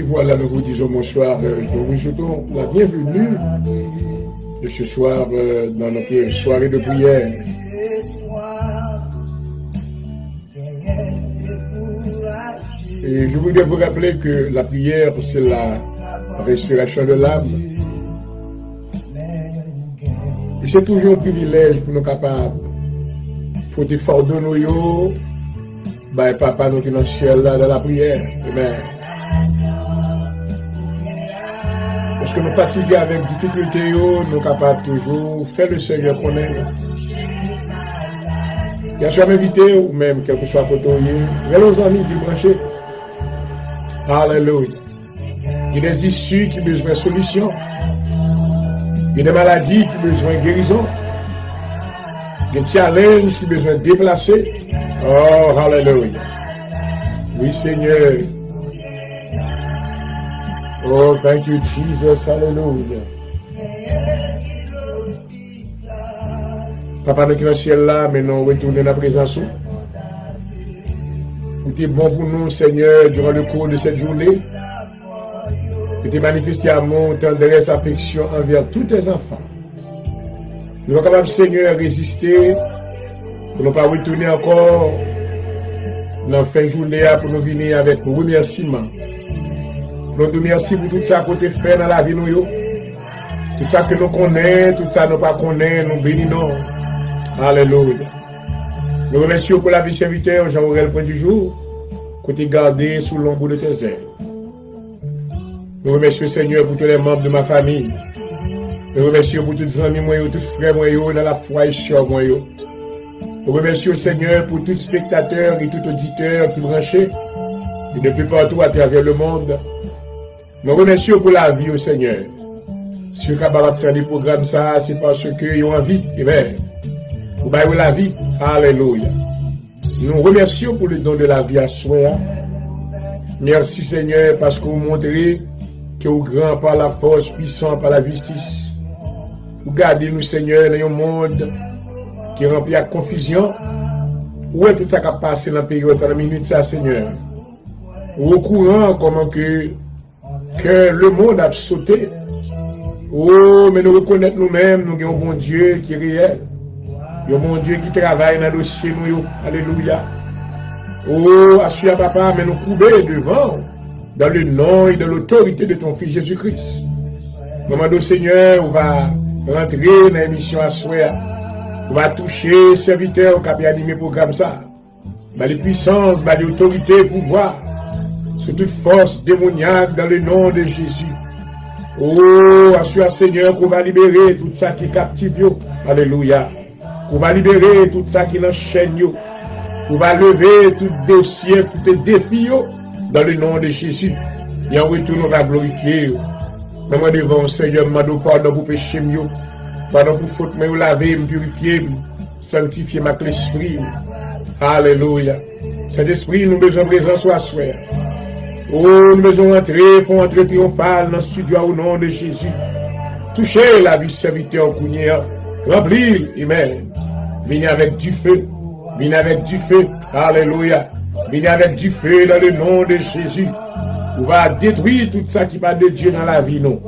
voilà, nous vous disons bonsoir. Nous vous souhaitons la bienvenue de ce soir dans notre soirée de prière. Et je voudrais vous rappeler que la prière, c'est la respiration de l'âme. Et c'est toujours un privilège pour nous capables, pour te faire de nous, papa nous qui dans le ciel dans la prière. Amen. Parce que nous fatigués avec difficulté, nous sommes capables toujours faire le Seigneur connaître. Il y a soit invité ou même quel que soit côté, il y a nos amis qui branchent. Alléluia. Il y a des issues qui ont besoin de solutions. Il y a des maladies qui ont besoin de guérison. Il y a des challenges qui ont besoin de déplacer. Oh, alléluia. Oui, Seigneur. Oh, thank you, Jesus. Alléluia. Papa, nous qui dans le ciel là, mais nous retournons dans la présence. Tu es bon pour nous, Seigneur, durant le cours de cette journée. Tu t'es manifesté amour, tendresse, affection envers tous tes enfants. Nous sommes capables, Seigneur, de résister pour ne pas retourner encore dans la fin de journée pour nous venir avec remerciements. Nous te remercions pour tout ça que tu fais dans la vie. Tout ça que nous connaissons, tout ça que nous ne connaissons pas, nous bénissons. Alléluia. Nous remercions pour la vie serviteur Jean-Aurel Point du jour, que tu as gardé sous l'ombre de tes ailes. Nous remercions Seigneur pour tous les membres de ma famille. Nous remercions pour tous les amis, tous les frères dans la foi et sur moi. Nous remercions Seigneur pour tous les spectateurs et tous les auditeurs qui branchaient et depuis partout à travers le monde. Nous remercions pour la vie au Seigneur. Si vous avez obtenu des programmes, ça, c'est parce qu'ils ont envie. Amen. Vous avez la vie. Alléluia. Nous remercions pour le don de la vie à soi. Merci Seigneur parce que vous montrez que vous grand par la force, puissant par la justice. Vous gardez nous Seigneur dans un monde qui est rempli de confusion. Où est tout ça qui a passé dans la période, dans la minute, ça Seigneur? Au courant comment que le monde a sauté. Oh, mais nous reconnaissons nous-mêmes, nous avons un bon Dieu qui est réel. Il y a un bon Dieu qui travaille dans le dossier. Alléluia. Oh, assure papa, mais nous couper devant, dans le nom et dans l'autorité de ton Fils Jésus-Christ. Maman, Seigneur, on va rentrer dans l'émission à soi. On va toucher serviteurs qui ont animé le programme ça. Les puissances, les autorités, pouvoir, sur toute force démoniaque dans le nom de Jésus. Oh, assure Seigneur qu'on va libérer tout ça qui est captif. Alléluia. Qu'on va libérer tout ça qui est enchaîne. Qu'on va lever tout dossier, tout les défis dans le nom de Jésus. Et en retour, on va glorifier. Maman devant Seigneur, demande pardon pour péché, pardon pour faute, mais laver, me purifier, sanctifier ma l'esprit. Alléluia. Cet esprit, nous besoin de présence à soi. Oh, nous besoin d'entrer, faut entrer triomphal dans le studio au nom de Jésus. Touchez la vie serviteur Kounia. Remplir, amen. Venez avec du feu. Venez avec du feu. Alléluia. Venez avec du feu dans le nom de Jésus. On va détruire tout ça qui va de Dieu dans la vie, non.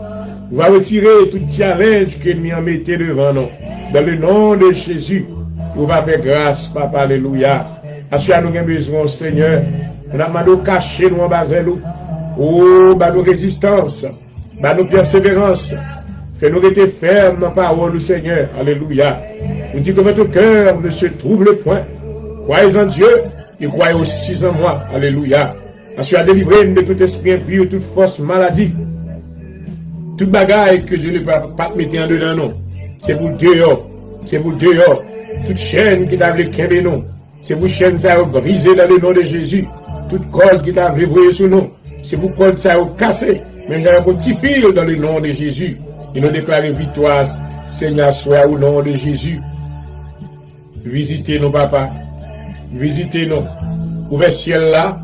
On va retirer tout challenge que nous mettez devant nous. Dans le nom de Jésus, on va faire grâce, papa, alléluia. Parce que nous avons besoin, Seigneur. On a demandé de cacher nous en bas de nous. Oh, nos résistances, nos persévérances. Fais-nous rester fermes dans la parole du Seigneur. Alléluia. Nous dit que votre cœur ne se trouble point. Croyez en Dieu et croyez aussi en moi. Alléluia. Parce que délivré de tout esprit impur, toute force maladie. Toute bagaille que je ne peux pas mettre en dedans, non. C'est pour Dieu. C'est pour Dieu. Toute chaîne qui t'a voulu quimber, non. C'est pour chaîne ça briser dans le nom de Jésus. Toute corde qui t'a voulu sur nous. C'est pour corde ça casser. Même j'ai un petit fil dans le nom de Jésus. Et nous déclarons victoire, Seigneur, soit au nom de Jésus. Visitez-nous, papa. Visitez-nous. Ouvrez ciel là,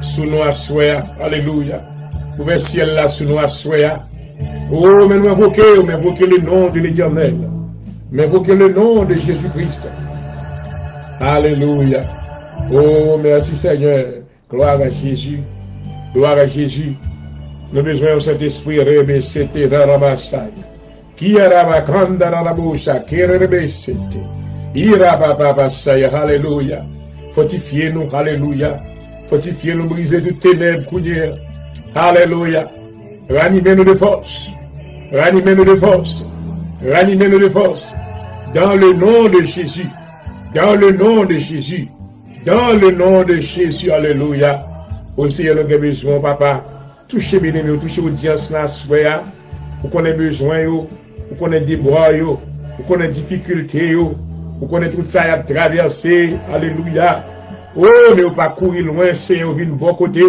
sous nous à soi. Alléluia. Ouvrez ciel là, sous nous à soi. Oh, mais nous invoquons le nom de l'Éternel. Mais invoquez le nom de Jésus-Christ. Alléluia. Oh, merci Seigneur. Gloire à Jésus. Gloire à Jésus. Nous avons besoin de cet esprit rebé, c'était Rarabasai. Qui a rabakanda Rarabosha, qui rebé, c'était. Irabababasai, alléluia. Fortifiez-nous, alléluia. Fortifiez-nous, briser toutes ténèbres, couillères. Alléluia. Ranimez-nous de force. Ranimez-nous de force. Ranimez-nous de force. Dans le nom de Jésus. Dans le nom de Jésus. Dans le nom de Jésus. Alléluia. Au Seigneur, nous avons besoin, papa. Touchez bien aimé, touchez l'audience là, soya. Vous connaissez besoin, vous connaissez des bras, vous connaissez difficultés, vous connaissez tout ça à traverser. Alléluia. Oh, mais vous pas courir loin, Seigneur, vous venez de vos côtés.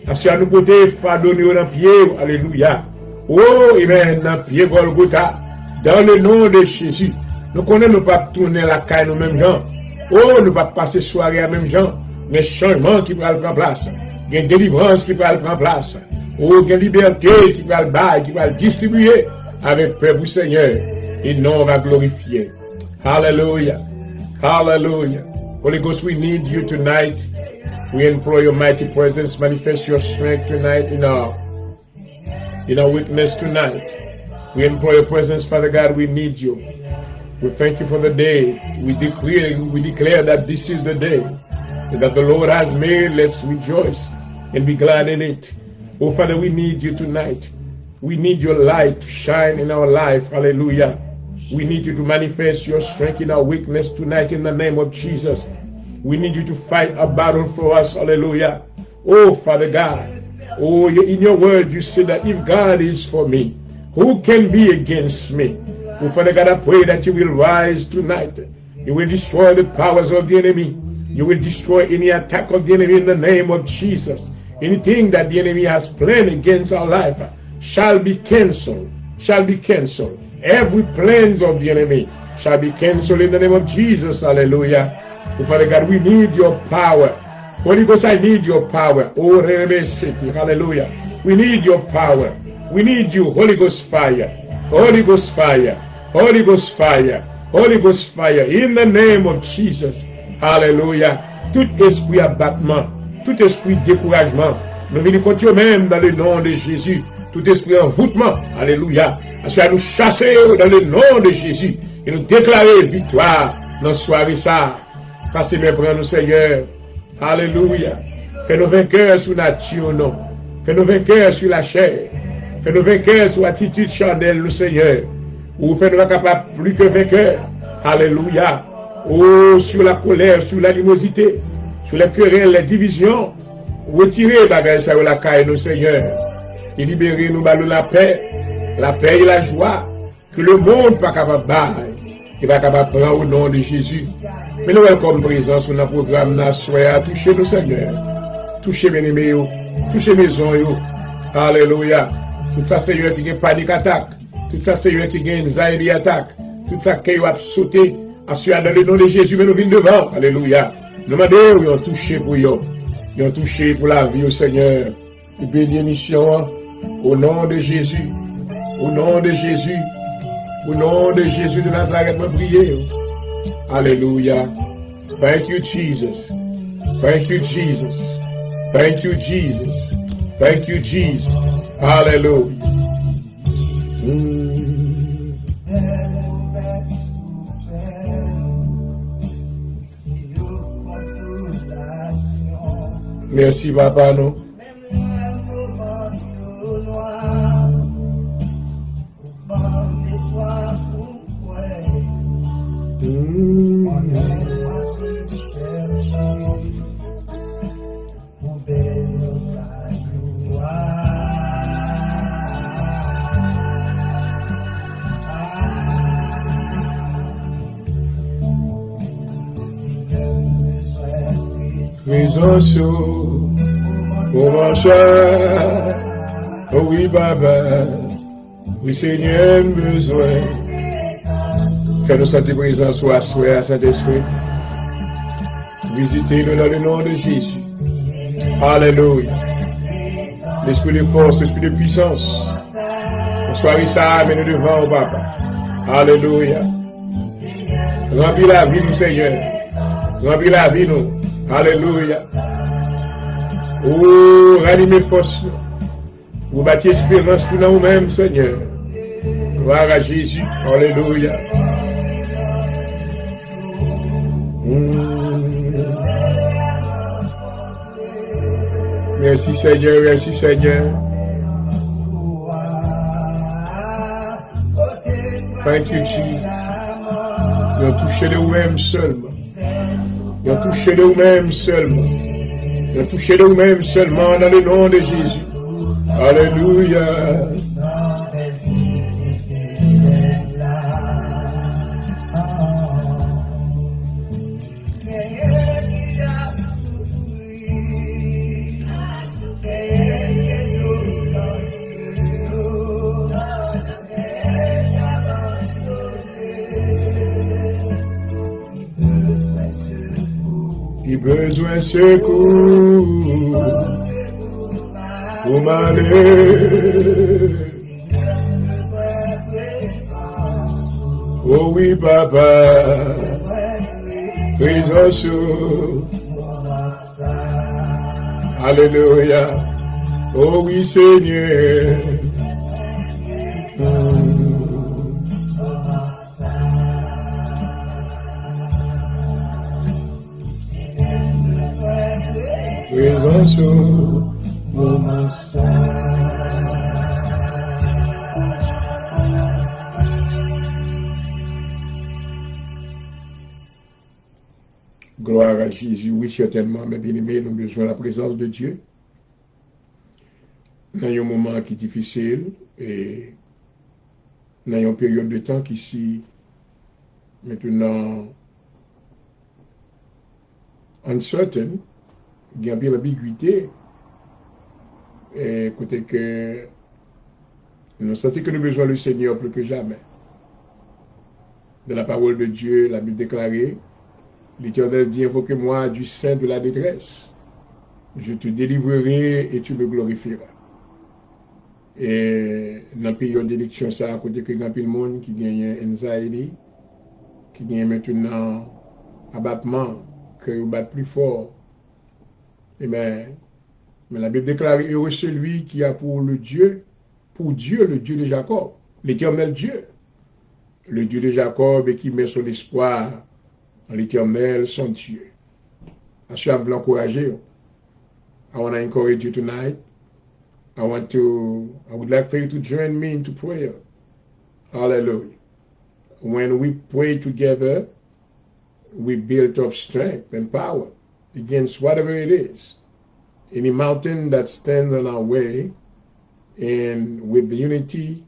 Parce que nous côté, fadonner dans le pied. Alléluia. Oh, amen, dans le pied Golgotha. Dans le nom de Jésus. Nous connaissons pas tourner la caille nous mêmes gens. Oh, nous pas passer soirée à même gens. Mais changement qui va prendre place. Il y a une délivrance qui va prendre place. Oh, il y a une liberté qui va le bailler, qui va le distribuer avec peur du Seigneur. Et non, on va glorifier. Hallelujah. Hallelujah. Holy Ghost, we need you tonight. We implore your mighty presence. Manifest your strength tonight in our weakness tonight. We implore your presence, Father God. We need you. We thank you for the day. We declare that this is the day that the Lord has made. Let's rejoice and be glad in it. Oh, Father, we need you tonight. We need your light to shine in our life. Hallelujah. We need you to manifest your strength in our weakness tonight in the name of Jesus. We need you to fight a battle for us. Hallelujah. Oh, Father God. Oh, in your word, you said that if God is for me, who can be against me? Oh, Father God, I pray that you will rise tonight. You will destroy the powers of the enemy. You will destroy any attack of the enemy in the name of Jesus. Anything that the enemy has planned against our life shall be cancelled. Shall be cancelled. Every plans of the enemy shall be cancelled in the name of Jesus. Hallelujah. Oh, Father God, we need your power. Holy Ghost, I need your power. Oh, Rebe City. Hallelujah. We need your power. We need you. Holy Ghost fire. Holy Ghost fire. Holy Ghost fire. Holy Ghost fire. In the name of Jesus. Hallelujah. Tout esprit abattement, tout esprit découragement, nous venons contre eux-mêmes dans le nom de Jésus. Tout esprit envoûtement. Alléluia. Parce que nous chasser dans le nom de Jésus et nous déclarer victoire dans ce soirée ça. Passez mes bras, nous, Seigneur. Alléluia. Fais-nous vainqueurs sur la nature, non. Fais-nous vainqueurs sur la chair. Fais-nous vainqueurs sur l'attitude charnelle, nous, Seigneur. Ou fais-nous capables plus que vainqueurs. Alléluia. Oh, sur la colère, sur l'animosité, sur les querelles, les divisions. Retirez bagay ça ou la caille, nous, Seigneur. Et libérez nous balou la paix et la joie que le monde pas capable de pas capable de prendre au nom de Jésus. Mais nous comme présence sur notre programme à toucher nous, Seigneur. Toucher mes aimés, toucher maison. Alléluia. Tout ça, Seigneur, qui a panique attaque. Tout ça, Seigneur, qui a anxiety attaque. Tout ça, qui a sauté. Assuré dans le nom de Jésus, mais nous venons devant. Alléluia. Nous demandons, ils ont touché pour eux. Ils ont touché pour la vie au Seigneur. Et bénis mission au nom de Jésus. Au nom de Jésus. Au nom de Jésus de Nazareth, nous prions. Alléluia. Thank you, Jesus. Thank you, Jesus. Thank you, Jesus. Thank you, Jesus. Hallelujah. Merci, Papa, nous. Présence au marchand, oh oui, Baba, oui, Seigneur, besoin. Fais-nous sentir présence à soi, à Saint-Esprit. Visitez-nous dans le nom de Jésus. Alléluia. L'esprit de force, l'esprit de puissance. Bonsoir, ça, mais nous devant, Papa. Alléluia. Remplis la vie, nous, Seigneur. Remplis la vie, nous. Alléluia. Oh, ranime force. Vous bâtir espérance pour nous-mêmes, Seigneur. Gloire à Jésus. Alléluia. Merci Seigneur, merci Seigneur. Thank you, Jesus. Ils ont touché de vous-même seulement. Ils ont touché de vous-même seulement. Ils ont touché de vous-même seulement dans le nom de Jésus. Alléluia. Qui besoin secours pour m'aller. Oh oui, papa, présence. Alléluia. Oh oui, Seigneur. Présence pour ma Gloire à Jésus. Oui, certainement, mes bien-aimés, nous avons besoin de la présence de Dieu. Dans un moment qui est difficile et dans une période de temps qui est maintenant uncertain, il y a bien l'ambiguïté. Et côté que nous sentons que nous avons besoin du Seigneur plus que jamais. De la parole de Dieu, la Bible déclarée, l'Éternel dit: invoque-moi du sein de la détresse. Je te délivrerai et tu me glorifieras. Et dans la période d'élection, ça, à côté que il y a le monde qui gagne anxiety, qui gagne maintenant abattement, que bat plus fort. Et mais la Bible déclare: heureux celui qui a pour Dieu, le Dieu de Jacob, l'Éternel Dieu, le Dieu de Jacob, et qui met son espoir en l'Éternel, son Dieu. Je veux l'encourager. I want to encourage you tonight. I would like for you to join me into prayer. Hallelujah. When we pray together, we build up strength and power against whatever it is. Any mountain that stands on our way, and with the unity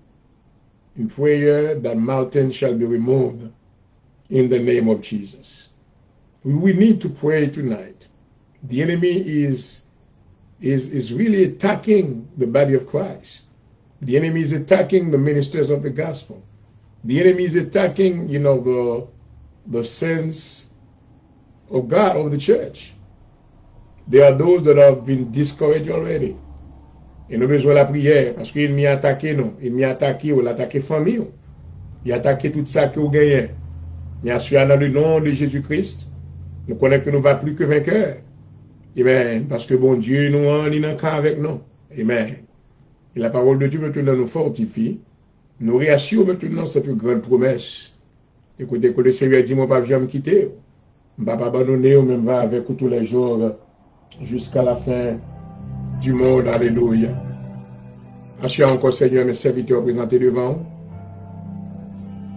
in prayer, that mountain shall be removed in the name of Jesus. We need to pray tonight. The enemy is really attacking the body of Christ. The enemy is attacking the ministers of the gospel. The enemy is attacking, the saints of God, of the church. There are those that have been discouraged already. Et nous avons besoin de la prière parce qu'il m'y a attaqué, non. Il m'y a attaqué, il a attaqué famille. Il a attaqué tout ça que vous gagnez. Mais assuré dans le nom de Jésus-Christ, nous connaissons que nous ne va plus que vainqueurs. Amen. Parce que bon Dieu, nous en est encore avec nous. Amen. Et la parole de Dieu maintenant nous fortifie, nous réassure maintenant cette grande promesse. Écoutez, que le Seigneur dit: moi, pas jamais quitter. Je ne vais pas abandonner, même va avec vous tous les jours jusqu'à la fin du monde. Alléluia. Assure encore, Seigneur, mes serviteurs présentés devant.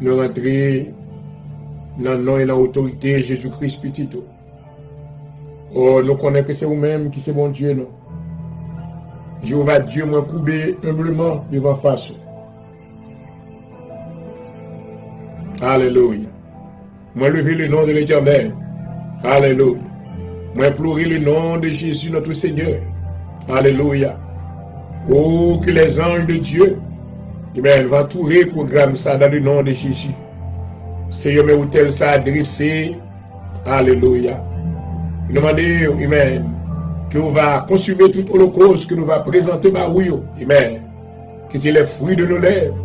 Nous rentrer dans le nom et dans l'autorité de Jésus-Christ petit. Oh, nous connaissons que c'est vous-même qui c'est bon Dieu, non. Jéhovah Dieu m'a coupé humblement devant face. Alléluia. Moi lever le nom de l'Éternel. Alléluia. Moi implorer le nom de Jésus notre Seigneur. Alléluia. Oh, que les anges de Dieu, vont entourer le programme ça dans le nom de Jésus. Seigneur, mais où tel ça adressé. Alléluia. Demandez, amen, que vous va consumer tout holocauste que nous va présenter ma oui, amen. Que c'est les fruits de nos lèvres,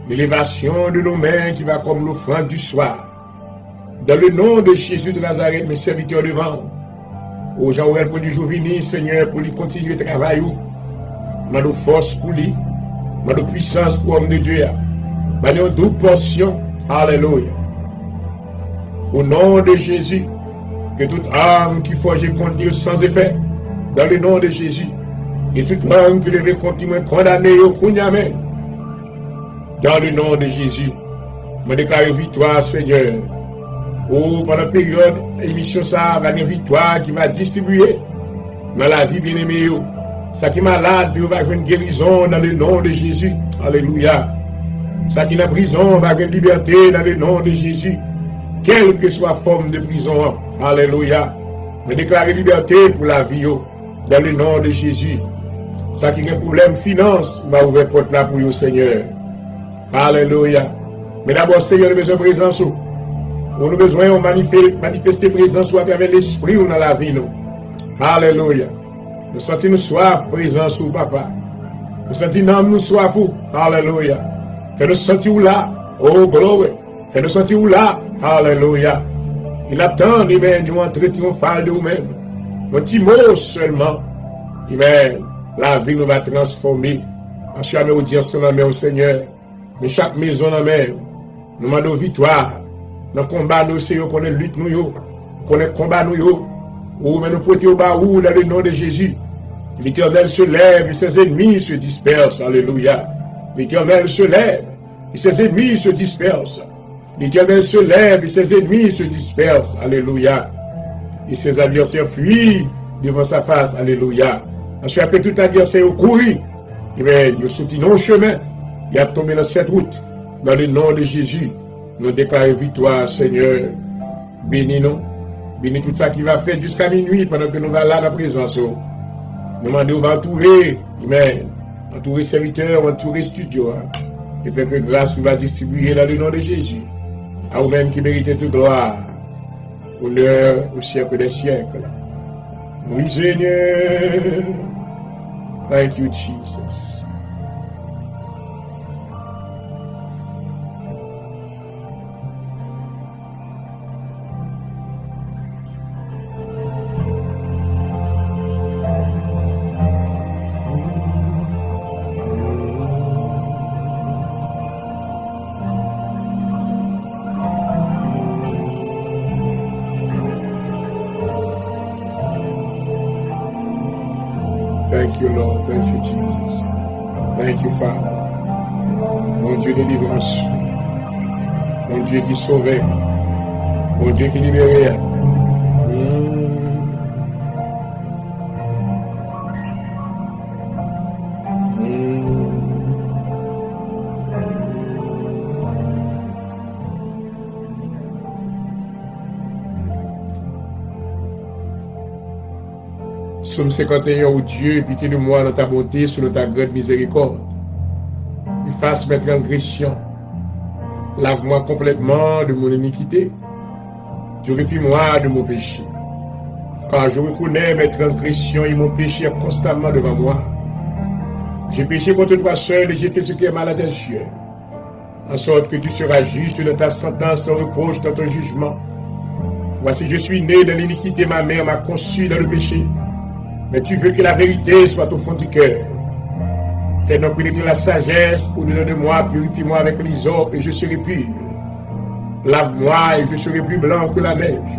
l'élévation de nos mains qui va comme l'offrande du soir. Dans le nom de Jésus de Nazareth, mes serviteurs devant, aux gens où elle pour du jour venir, Seigneur, pour lui continuer de travailler. M'a de force pour lui, m'a de puissance pour l'homme de Dieu. M'a de double portion. Alléluia. Au nom de Jésus, que toute âme qui forge contre lui sans effet, dans le nom de Jésus, et toute âme qui devait continuer condamner au Kunyame, dans le nom de Jésus, je déclare victoire, Seigneur. Oh, pendant la période, l'émission, ça va une victoire qui va distribuer dans la vie bien-aimée. Ça qui est malade, va avoir une guérison dans le nom de Jésus. Alléluia. Ça qui est en prison, va avoir une liberté dans le nom de Jésus. Quelle que soit la forme de prison. Alléluia. Je déclare liberté pour la vie. Dans le nom de Jésus. Ça qui a un problème finance, va ouvrir porte là pour vous, Seigneur. Alléluia. Mais d'abord, Seigneur, nous avons besoin de présence. Nous avons besoin de manifester présence à travers l'esprit dans la vie. Nous. Alléluia. Nous sentons nous soif présence, papa. Nous sentons nous soif. Alléluia. Fais-nous sentir là. Oh, glory. Fais-nous sentir là. Alléluia. Il attend, amen, nous entrer triomphal de nous-mêmes. Un petit mot seulement. Amen. La vie nous va transformer. À chaque audience dans la main au Seigneur. Mais chaque maison dans la main. Nous demandons victoire. Dans le combat, nous essayons qu'on ait lutte, nous, qu'on ait combat, nous, ou mais nous porter au bas où, dans le nom de Jésus. L'Éternel se lève et ses ennemis se dispersent. Alléluia. L'Éternel se lève et ses ennemis se dispersent. L'Éternel se lève et ses ennemis se dispersent. Alléluia. Et ses adversaires fuient devant sa face. Alléluia. Ensuite, après tout adversaire au courir, il soutient nos chemins. Il a tombé dans cette route. Dans le nom de Jésus, nous déclarons victoire, Seigneur. Bénis-nous. Bénis tout ça qui va faire jusqu'à minuit pendant que nous allons là dans la présence. Nous demandons, on va entourer, amen. Entourer serviteurs, entourer studio. Et faire que grâce nous va distribuer dans le nom de Jésus. À vous-même qui méritez toute gloire. Honneur au siècle des siècles. Oui, Seigneur. Thank you, Jesus. Thank you, Lord. Thank you, Jesus. Thank you, Father. Mon Dieu de délivrance. Mon Dieu qui sauvait. Mon Dieu qui libérait. Psaume 51, ô Dieu, pitié de moi dans ta bonté, sur ta grande miséricorde. Efface mes transgressions. Lave-moi complètement de mon iniquité. Purifie-moi de mon péché. Car je reconnais mes transgressions et mon péché constamment devant moi. J'ai péché contre toi seul et j'ai fait ce qui est mal à tes yeux. En sorte que tu seras juste dans ta sentence sans reproche dans ton jugement. Voici, je suis né dans l'iniquité, ma mère m'a conçu dans le péché. Mais tu veux que la vérité soit au fond du cœur. Fais donc pénétrer la sagesse au-delà de moi, purifie-moi avec l'hysope et je serai pur. Lave-moi et je serai plus blanc que la neige.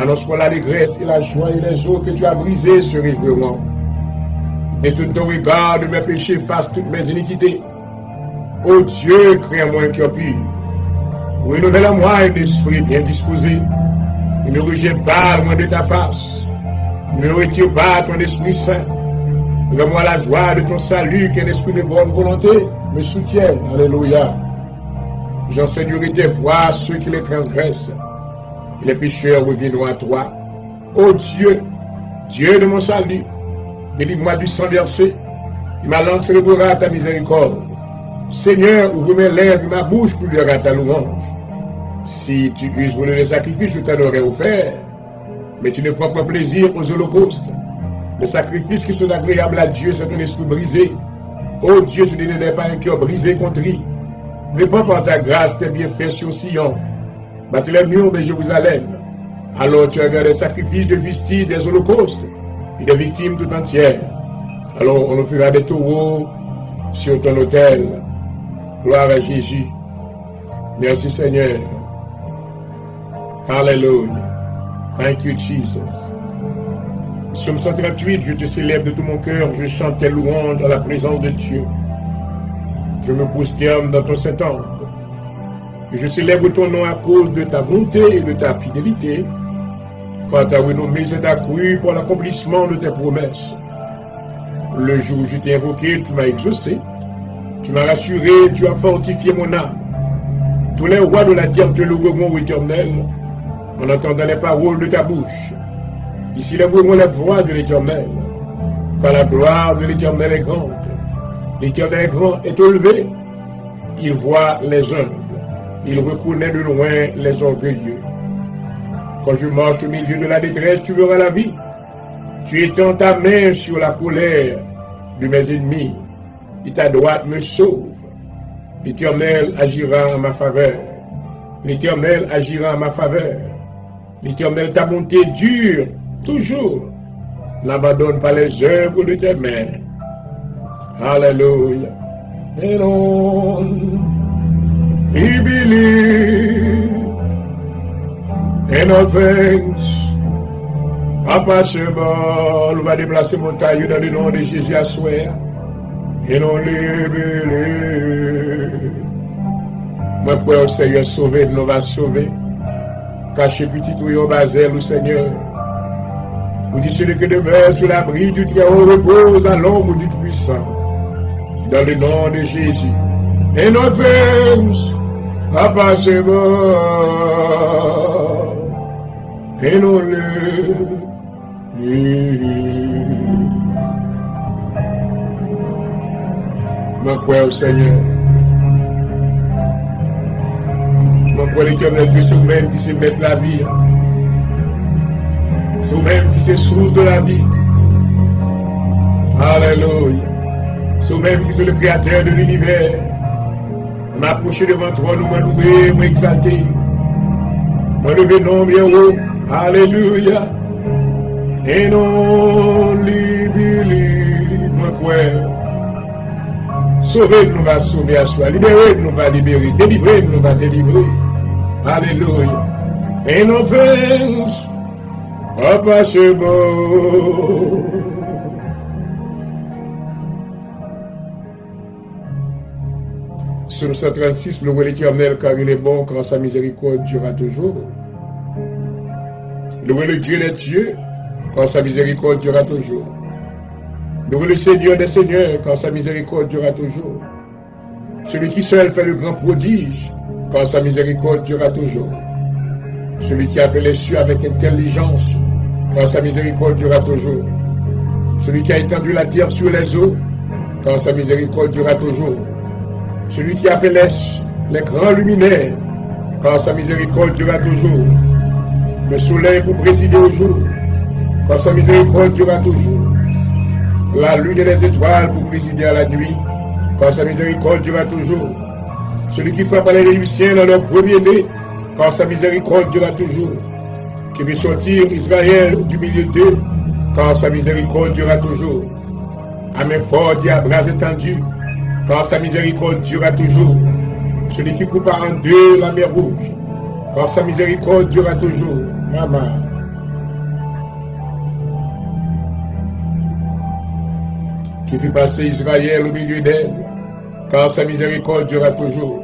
Annonce-moi l'allégresse et la joie et les eaux que tu as brisées se réjouiront. Détourne ton regard de mes péchés, fasse toutes mes iniquités. Ô Dieu, crée en moi un cœur pur. Renouvelle en moi un esprit bien disposé. Et ne rejette pas loin de ta face. Ne retire pas ton Esprit Saint. Donne-moi la joie de ton salut, qu'un esprit de bonne volonté me soutienne. Alléluia. J'enseignerai tes voies à ceux qui les transgressent. Et les pécheurs reviendront à toi. Ô Dieu, Dieu de mon salut, délivre-moi du sang versé. Et ma langue célébrera ta miséricorde. Seigneur, ouvre mes lèvres et ma bouche publiera ta louange. Si tu uses voler les sacrifices, je t'en aurais offert. Mais tu ne prends pas plaisir aux holocaustes. Les sacrifices qui sont agréables à Dieu, c'est un esprit brisé. Oh Dieu, tu ne n'es pas un cœur brisé contre lui. Répands par ta grâce tes bienfaits sur Sion. Bâtis les murs de Jérusalem. Alors tu as regardé des sacrifices de justice, des holocaustes et des victimes tout entières. Alors on offrira des taureaux sur ton autel. Gloire à Jésus. Merci Seigneur. Hallelujah. Thank you Jesus. Psaume 138, je te célèbre de tout mon cœur, je chante tes louanges à la présence de Dieu. Je me prosterne dans ton Saint-Temple. Et je célèbre ton nom à cause de ta bonté et de ta fidélité, car ta renommée s'est accrue pour l'accomplissement de tes promesses. Le jour où je t'ai invoqué, tu m'as exaucé, tu m'as rassuré, tu as fortifié mon âme. Tous les rois de la terre te loueront, ô Éternel, en entendant les paroles de ta bouche. Ici les loueront la voix de l'Éternel, car la gloire de l'Éternel est grande. L'Éternel est grand est élevé, il voit les humbles, il reconnaît de loin les orgueilleux. Quand je marche au milieu de la détresse, tu verras la vie. Tu étends ta main sur la colère de mes ennemis, et ta droite me sauve. L'Éternel agira en ma faveur. L'Éternel agira en ma faveur. L'Éternel, ta bonté dure toujours. N'abandonne pas les œuvres de tes mains. Hallelujah. And on we believe in all things are possible. On va déplacer montagne dans le nom de Jésus à souhait. Et on les believe. Moi, pour le Seigneur sauver, nous va sauver. Caché petit ou au basel, le Seigneur. Vous dites celui que demeure sous l'abri du Très-Haut repose à l'ombre du Tout-Puissant. Dans le nom de Jésus. Et notre things are possible. Et nous le je crois au Seigneur. Je crois l'Éternel Dieu, c'est vous-même qui sait mettre la vie. C'est vous-même qui c'est source de la vie. Alléluia. C'est vous-même qui c'est le créateur de l'univers. M'approcher devant toi, nous louer, m'exalter. M'enlever nom bien haut. Alléluia. Et non libérer, moi crois. Sauver nous va sauver à soi. Libérer nous va libérer. Délivrer nous va délivrer. Alléluia. And no things are possible. Psaume 136, louez l'Éternel car il est bon, car sa miséricorde durera toujours. Louez le Dieu des dieux, car sa miséricorde durera toujours. Louez le Seigneur des seigneurs, car sa miséricorde durera toujours. Celui qui seul fait le grand prodige, car sa miséricorde durera toujours. Celui qui a fait les cieux avec intelligence, car sa miséricorde durera toujours. Celui qui a étendu la terre sur les eaux, car sa miséricorde durera toujours. Celui qui a fait les grands luminaires, car sa miséricorde durera toujours. Le soleil pour présider au jour, car sa miséricorde durera toujours. La lune et les étoiles pour présider à la nuit, car sa miséricorde durera toujours. Celui qui frappe les Égyptiens dans leur premier-né, car sa miséricorde durera toujours. Qui veut sortir Israël du milieu d'eux, car sa miséricorde durera toujours. À main forte et à bras étendus, car sa miséricorde durera toujours. Celui qui coupa en deux la mer rouge, car sa miséricorde durera toujours. Amen. Qui fit passer Israël au milieu d'elle, car sa miséricorde durera toujours.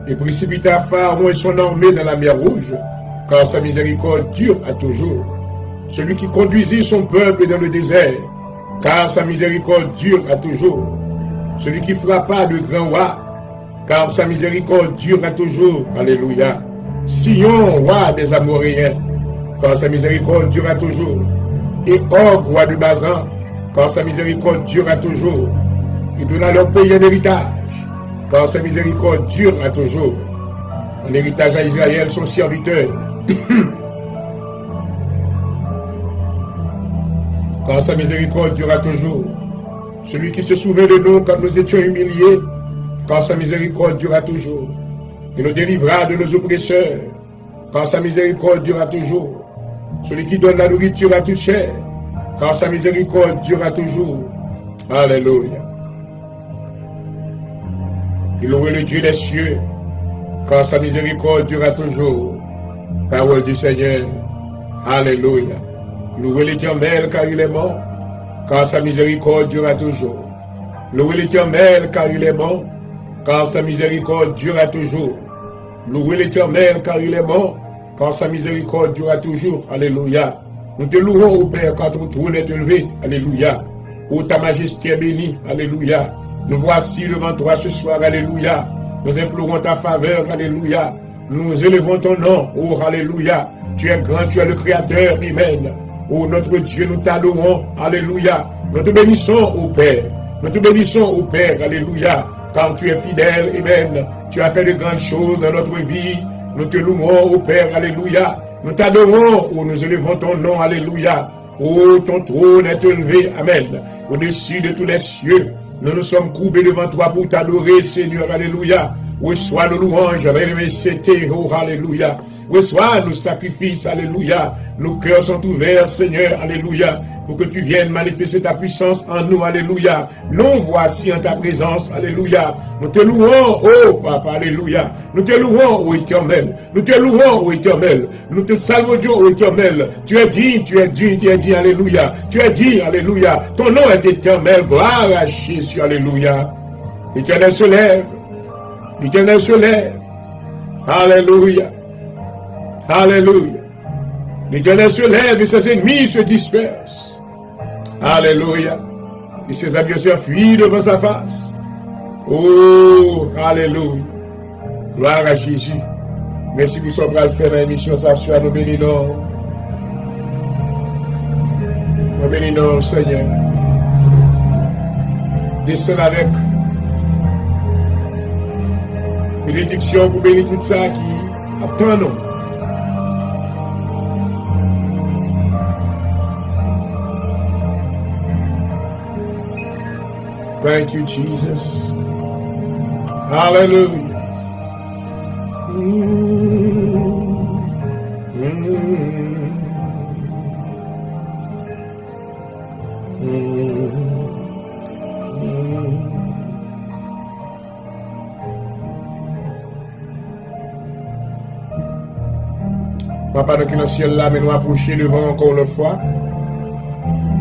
Et précipita Pharaon et son armée dans la mer rouge, car sa miséricorde dure à toujours. Celui qui conduisit son peuple dans le désert, car sa miséricorde dure à toujours. Celui qui frappa de grands rois, car sa miséricorde dure à toujours. Alléluia. Sion, roi des Amoréens, car sa miséricorde dure à toujours. Et Og, roi de Bazan, car sa miséricorde dure à toujours. Il donna leur pays en héritage, car sa miséricorde dure à toujours. En héritage à Israël, son serviteur. Car sa miséricorde durera toujours. Celui qui se souvient de nous quand nous étions humiliés, car sa miséricorde durera toujours. Il nous délivra de nos oppresseurs, car sa miséricorde durera toujours. celui qui donne la nourriture à toute chair, car sa miséricorde durera toujours. Alléluia. Il loué le Dieu des cieux, car sa miséricorde durera toujours. Parole du Seigneur. Alléluia. Louez l'Éternel car il est mort, car sa miséricorde durera toujours. Louez l'Éternel car il est mort, car sa miséricorde durera toujours. Louez l'Éternel car il est mort, car sa miséricorde durera toujours. Alléluia. Nous te louons, ô Père, quand ton trône est élevé. Alléluia. Ô ta majesté est bénie. Alléluia. Nous voici devant toi ce soir. Alléluia. Nous implorons ta faveur. Alléluia. Nous élevons ton nom. Oh, alléluia. Tu es grand, tu es le Créateur. Amen. Oh, notre Dieu, nous t'adorons. Alléluia. Nous te bénissons, ô Père. Nous te bénissons, ô Père. Alléluia. Car tu es fidèle. Amen. Tu as fait de grandes choses dans notre vie. Nous te louons, ô Père. Alléluia. Nous t'adorons. Oh, nous élevons ton nom. Alléluia. Oh, ton trône est élevé. Amen. Au-dessus de tous les cieux. Nous nous sommes courbés devant toi pour t'adorer, Seigneur. Alléluia. Reçois nos louanges, oh, alléluia. Reçois nos sacrifices, alléluia. Nos cœurs sont ouverts, Seigneur, alléluia, pour que tu viennes manifester ta puissance en nous, alléluia. Nous voici en ta présence, alléluia. Nous te louons, oh Papa, alléluia. Nous te louons, oh Éternel. Nous te louons, oh Éternel. Nous te saluons, oh Éternel. Tu es digne, tu es digne, tu es digne, alléluia. Tu es digne, alléluia. Ton nom est éternel, gloire à Jésus, alléluia. L'Éternel se lève. L'Éternel se lève. Alléluia. Alléluia. L'Éternel se lève et ses ennemis se dispersent. Alléluia. Et ses adversaires fuient devant sa face. Oh, alléluia. Gloire à Jésus. Merci pour ce qu'on va faire dans l'émission. Ça soit nous bénissons. Nous bénissons, Seigneur. Descends avec bénédiction pour bénir tout ça qui attend nous. Thank you, Jesus. Hallelujah. Papa, dans le ciel là, mais nous approcher devant encore une fois.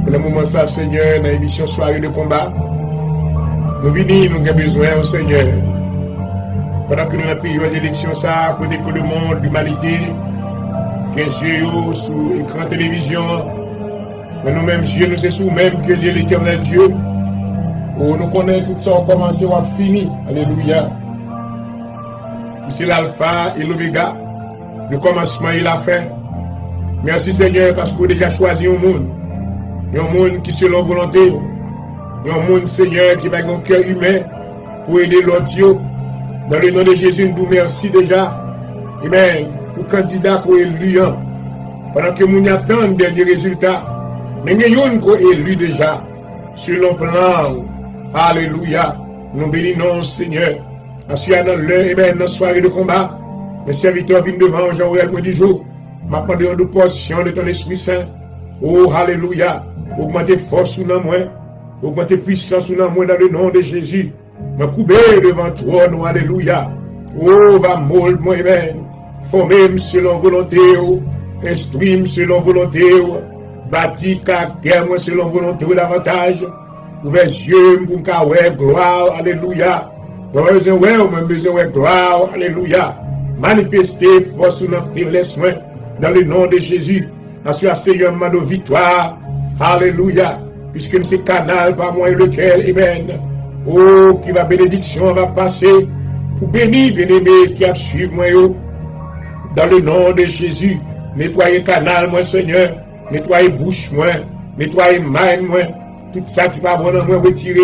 Pour le moment, ça, Seigneur, dans l'émission soirée de combat, nous venons, nous avons besoin au Seigneur. Pendant que nous avons période d'élection, ça, côté que le monde, l'humanité, 15 yeux sous écran télévision, mais nous-mêmes, Dieu, nous c'est sous même que Dieu, l'éternel Dieu, où nous connaissons tout ça, on commence ou on finit. Alléluia. C'est l'alpha et l'oméga. Le commencement et la fin. Merci Seigneur parce que vous avez déjà choisi un monde. Un monde qui selon volonté. Un monde Seigneur qui va avoir un cœur humain pour aider l'autre. Dans le nom de Jésus, nous merci déjà. Amen. Pour le candidat qui est élu. Pendant que nous attendons des résultats. Mais nous avons élu déjà. Selon le plan. Alléluia. Nous bénissons Seigneur. Assurément dans l'heure, amen, dans la soirée de combat. Mes serviteurs viennent devant Jean-Aurel pour 10 jours. M'a demandé une portion de ton Esprit Saint. Oh, alléluia. Augmentez force sous nous, augmentez puissance sous nous dans le nom de Jésus. M'a coupé devant toi, nous, alléluia. Oh, va molde moi, amen. Formez selon volonté, instruis selon volonté, bâti caractère moi selon volonté davantage. Ouvrez les yeux pour me gloire, alléluia. Nous avons besoin de gloire, alléluia. Manifestez force sur notre faiblesse dans le nom de Jésus. Assure Seigneur nos victoires. Alléluia. Puisque c'est canal par moi et lequel, amen. Oh, qui va bénédiction va passer pour bénir, bien-aimé, qui a suivi moi. Dans le nom de Jésus. Nettoyez canal, moi, Seigneur. Nettoyez bouche, moi. Nettoyez main, moi. Tout ça qui va bon dans moi, retirez.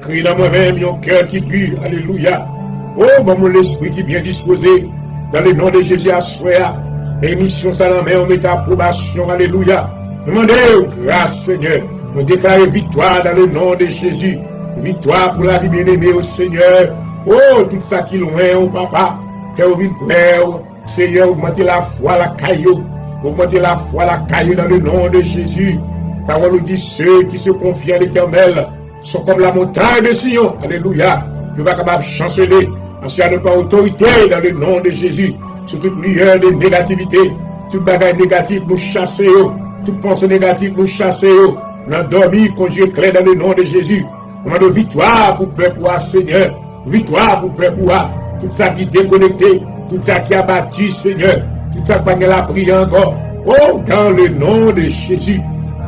Crie dans moi-même, un cœur qui pue. Alléluia. Oh, bon, mon esprit qui est bien disposé, dans le nom de Jésus, à soi, émission Salamé, on met approbation, alléluia. Nous demandons grâce, Seigneur. Nous déclarons victoire dans le nom de Jésus. Victoire pour la vie bien-aimée au Seigneur. Oh, tout ça qui est loin, oh papa, fais-vous une prière, Seigneur, augmentez la foi, la caillou. Augmentez la foi, la caille dans le nom de Jésus. Parole nous dit, ceux qui se confient à l'Éternel sont comme la montagne de Sion. Alléluia. Tu vas capable de chanceler. Assurez nous par autorité dans le nom de Jésus. Sur toute lueur de négativité, toute bagaille négative, nous chasser. Toute pensée négative, nous chasser. Nous avons dormi, conjugué clair dans le nom de Jésus. On a de victoire pour peuple, Seigneur. Victoire pour peuple, tout ça qui est déconnecté, tout ça qui a battu, Seigneur. Tout ça qui a prié encore. Oh, dans le nom de Jésus.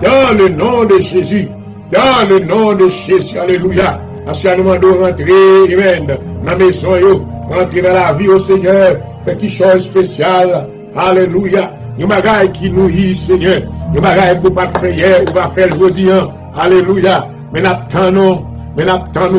Dans le nom de Jésus. Dans le nom de Jésus. Alléluia. Assurément de rentrer, amen, dans la maison, rentrer dans la vie au Seigneur. Fait quelque chose spécial. Alléluia. Il y a des bagailles qui nous y, Seigneur. Il y a des bagailles qu'on va faire hier, on va faire aujourd'hui. Alléluia. Mais n'attendons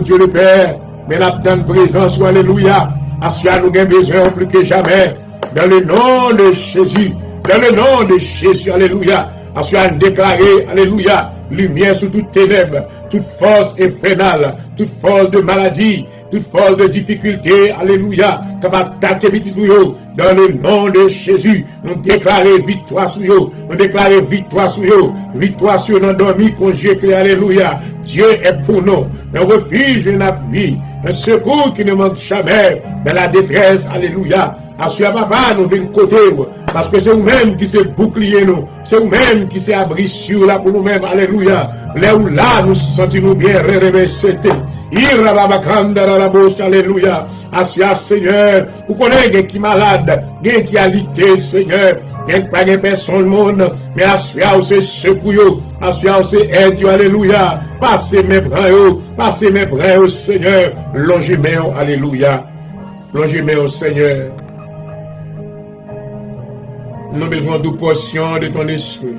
Dieu le Père. Mais n'attendons présence. Alléluia. Assurément nous avons besoin plus que jamais. Dans le nom de Jésus. Dans le nom de Jésus. Alléluia. Assurément déclarer. Alléluia. Lumière sur toute ténèbres, toute force infernale, toute force de maladie, toute force de difficulté, alléluia, capable d'attaquer petit nous, dans le nom de Jésus, nous déclarer victoire sur eux, nous déclarer victoire sur eux, victoire sur nos dormis, conjugués, alléluia. Dieu est pour nous, un refuge, un appui, un secours qui ne manque jamais dans la détresse, alléluia. Assure papa, nous venons côté, parce que c'est vous-même qui s'est bouclier nous, c'est vous-même qui s'est abri sur là pour nous-mêmes, alléluia. Là où là, nous sentons bien réveillés, alléluia. Assure Seigneur, vous connaissez qui est malade, qui a lité, Seigneur, qui pas de personne au monde, mais assure c'est secours, assure c'est aide, alléluia. Passez mes bras, au Seigneur, longez-moi, alléluia. Longez-moi au Seigneur. Nous avons besoin de portion de ton esprit.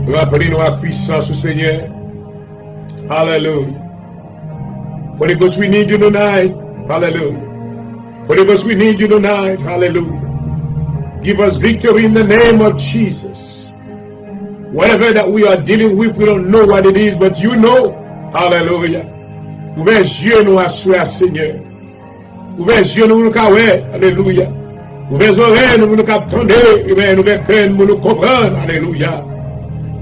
Rappelez-nous la puissance au Seigneur. Hallelujah. Holy Ghost, we need you tonight. Hallelujah. Holy Ghost, we need you tonight. Hallelujah. Give us victory in the name of Jesus. Whatever that we are dealing with, we don't know what it is, but you know. Hallelujah. Ouvrez les yeux nous à soi, Seigneur. Ouvrez les yeux nous nous kawé. Alléluia. Ouvrez les oreilles nous nous attendons. Ouvrez les cœurs nous nous comprendre. Alléluia.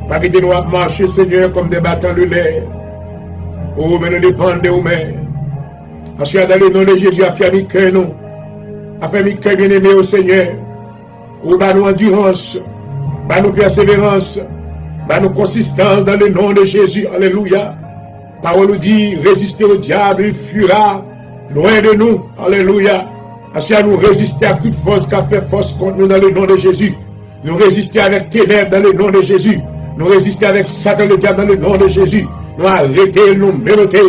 Pas que nous marcher, Seigneur, comme des battants de l'air. Oh, mais nous dépendons de vous-mêmes. Assure dans le nom de Jésus, affaire mes cœurs, nous. Affaire mes cœurs bien-aimés au Seigneur. Oh, bah nous endurance. Bah nous persévérance. Bah nous consistance dans le nom de Jésus. Alléluia. Parole nous dit, résister au diable, il fuira loin de nous. Alléluia. Assure nous résister à toute force qui a fait force contre nous dans le nom de Jésus. Nous résister avec ténèbres dans le nom de Jésus. Nous résister avec Satan le diable dans le nom de Jésus. Nous arrêter, nous mémoter,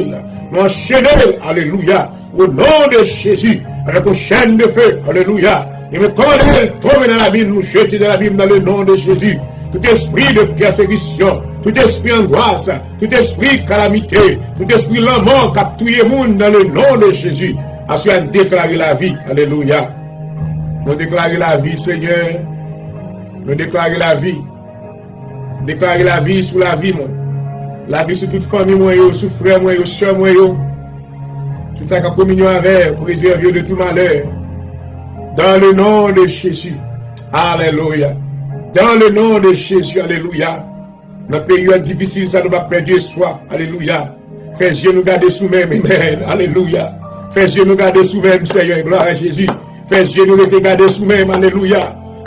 nous enchaîner, alléluia, au nom de Jésus, avec une chaîne de feu, alléluia. Et me commandez, tomber dans l'abîme, nous jeter dans l'abîme dans le nom de Jésus. Tout esprit de persécution, tout esprit angoisse, tout esprit calamité, tout esprit l'amour qui a tué le monde dans le nom de Jésus. Assure de déclarer la vie, alléluia. Nous déclarer la vie, Seigneur. Nous déclarer la vie. Déclarer la vie sur la vie, moi. La vie sur toute famille, moi, sur frère, moi, soeur, moi, tout ça qui a communion avec, préserver de tout malheur. Dans le nom de Jésus. Alléluia. Dans le nom de Jésus, alléluia. Dans la période difficile, ça ne va pas perdre espoir. Alléluia. Fais Dieu nous garder sous même. Amen. Alléluia. Fais Dieu nous garder sous même, Seigneur. Gloire à Jésus. Fais Dieu nous garder sous même. Alléluia.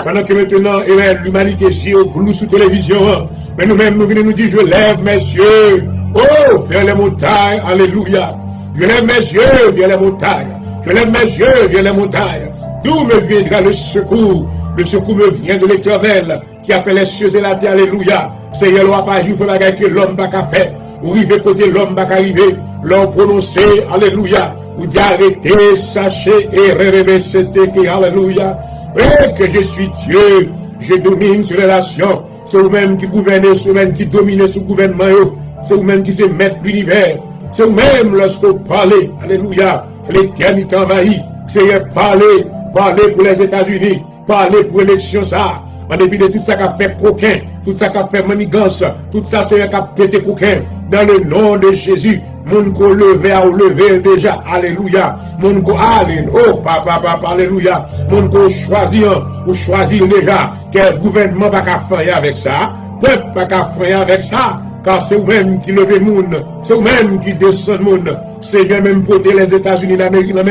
Pendant que maintenant, l'humanité est au glou sous télévision. Mais nous-mêmes, nous venons nous dire, je lève mes yeux. Oh, vers les montagnes. Alléluia. Je lève mes yeux vers les montagnes. Je lève mes yeux vers les montagnes. D'où me viendra le secours? Le secours me vient de l'Éternel qui a fait les cieux et la terre. Alléluia. Seigneur, l'on pas jouer la guerre que l'homme n'a qu'à faire. Ou arriver côté l'homme n'a qu'à arriver. L'on prononcer. Alléluia. Ou dit arrêtez, sachez et rêvez c'était que. Alléluia. Et que je suis Dieu. Je domine sur les nations. C'est vous-même qui gouvernez, c'est vous-même qui dominez sur le gouvernement. C'est vous-même qui se mettent l'univers. C'est vous-même lorsque vous parlez. Alléluia. L'éternité envahit. Seigneur, parlez. Parlez pour les États-Unis. Parlez pour l'élection ça. En dépit de tout ça qu'a fait coquin, tout ça qu'a fait manigance, tout ça c'est qu'a pété coquin. Dans le nom de Jésus, Moun ko levé à ou levé déjà. Alléluia. Moun ko oh papa, alléluia. Moun ko choisi ou choisi déjà. Quel gouvernement pas qu'à faire avec ça. Peuple pas qu'à faire avec ça. Car c'est vous-même qui levez moun. C'est vous-même qui descend moun. C'est vous-même porter les États-Unis d'Amérique dans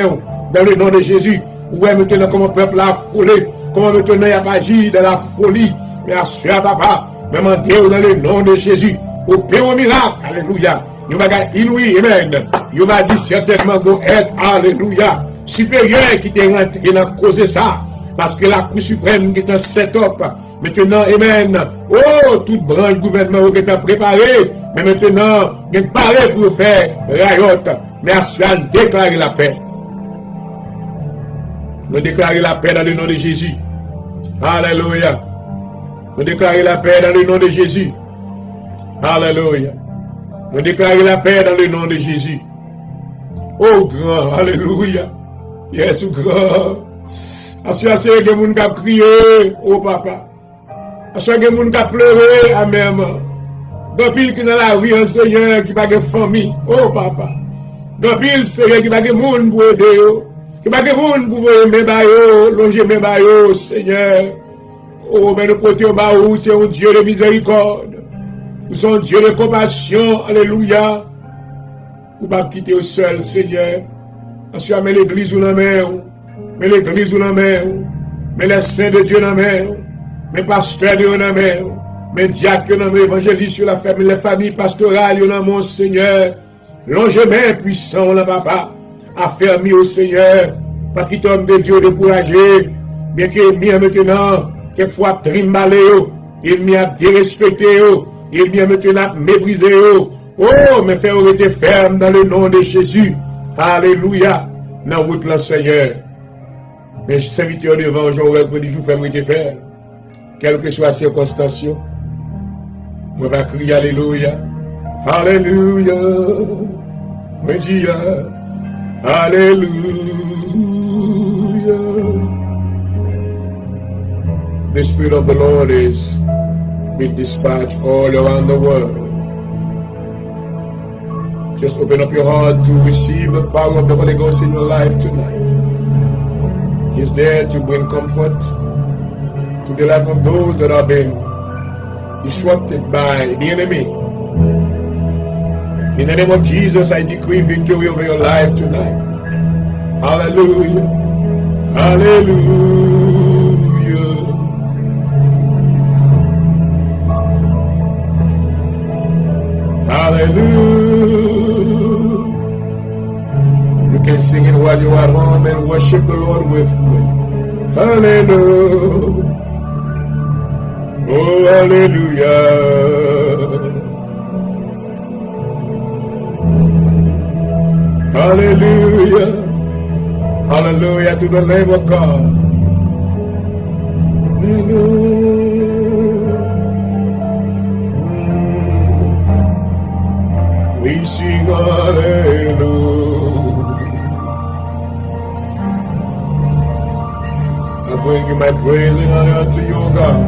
le nom de Jésus. Ouais, maintenant, comment le peuple a affolé. Comment maintenant il a agi de la folie. Mais assure papa. Même en Dieu dans le nom de Jésus. Au Père au miracle. Alléluia. Il m'a dit inouï. Amen. Il m'a dit certainement qu'on être. Alléluia. Supérieur qui t'est rentré dans cause ça. Parce que la Cour suprême qui est un set-up. Maintenant, amen. Oh, toute branche gouvernement qui est préparée. Mais maintenant, il est paré pour faire riot. Mais à déclarer la paix. Nous déclarons la paix dans le nom de Jésus. Alléluia. Nous déclarons la paix dans le nom de Jésus. Alléluia. Nous déclarons la paix dans le nom de Jésus. Oh grand, alléluia. Yes, grand. Assurez que les gens qui crié, oh papa. Assurez que les gens qui pleuré, amen. Gopil qui dans la rue, un Seigneur qui n'a pas de famille, oh papa. Gopil, Seigneur qui n'a pas de monde pour aider. Qui n'a pas de monde pour aimer, longer mes baillots, Seigneur. Oh, mais nous portons baou, c'est un Dieu de miséricorde. Nous sommes un Dieu de compassion, alléluia. Vous ne pouvez pas quitter au seul, Seigneur. Assurez, mais l'église ou la main. Mais l'église ou la main, mais les saints de Dieu dans la main, mais pasteurs de Dieu dans la main, mais diacres dans la main, évangélistes sur la famille, les familles pastorales dans mon Seigneur, longement puissant, là, papa, affermi au Seigneur, pas qu'il t'homme de Dieu découragé, bien qu'il m'y maintenant, quelquefois trimbalé, il m'y a dérespecté, il m'y a maintenant méprisé, oh, mais faire rester ferme dans le nom de Jésus, alléluia, dans route là, Seigneur. Mais serviteur devant, j'aurais prédit, je fais me faire. Quelle que soit la circonstance, je vais crier Alléluia. Alléluia. Je dis Alléluia. The Spirit of the Lord is being dispatched all around the world. Just open up your heart to receive the power of the Holy Ghost in your life tonight. He's there to bring comfort to the life of those that have been disrupted by the enemy. In the name of Jesus, I decree victory over your life tonight. Hallelujah. Hallelujah. Hallelujah. You can sing it while you are at home and worship the Lord with me. Hallelujah. Oh, hallelujah. Hallelujah. Hallelujah to the Lamb of God. We sing hallelujah. I bring you my praise and honor to you, God.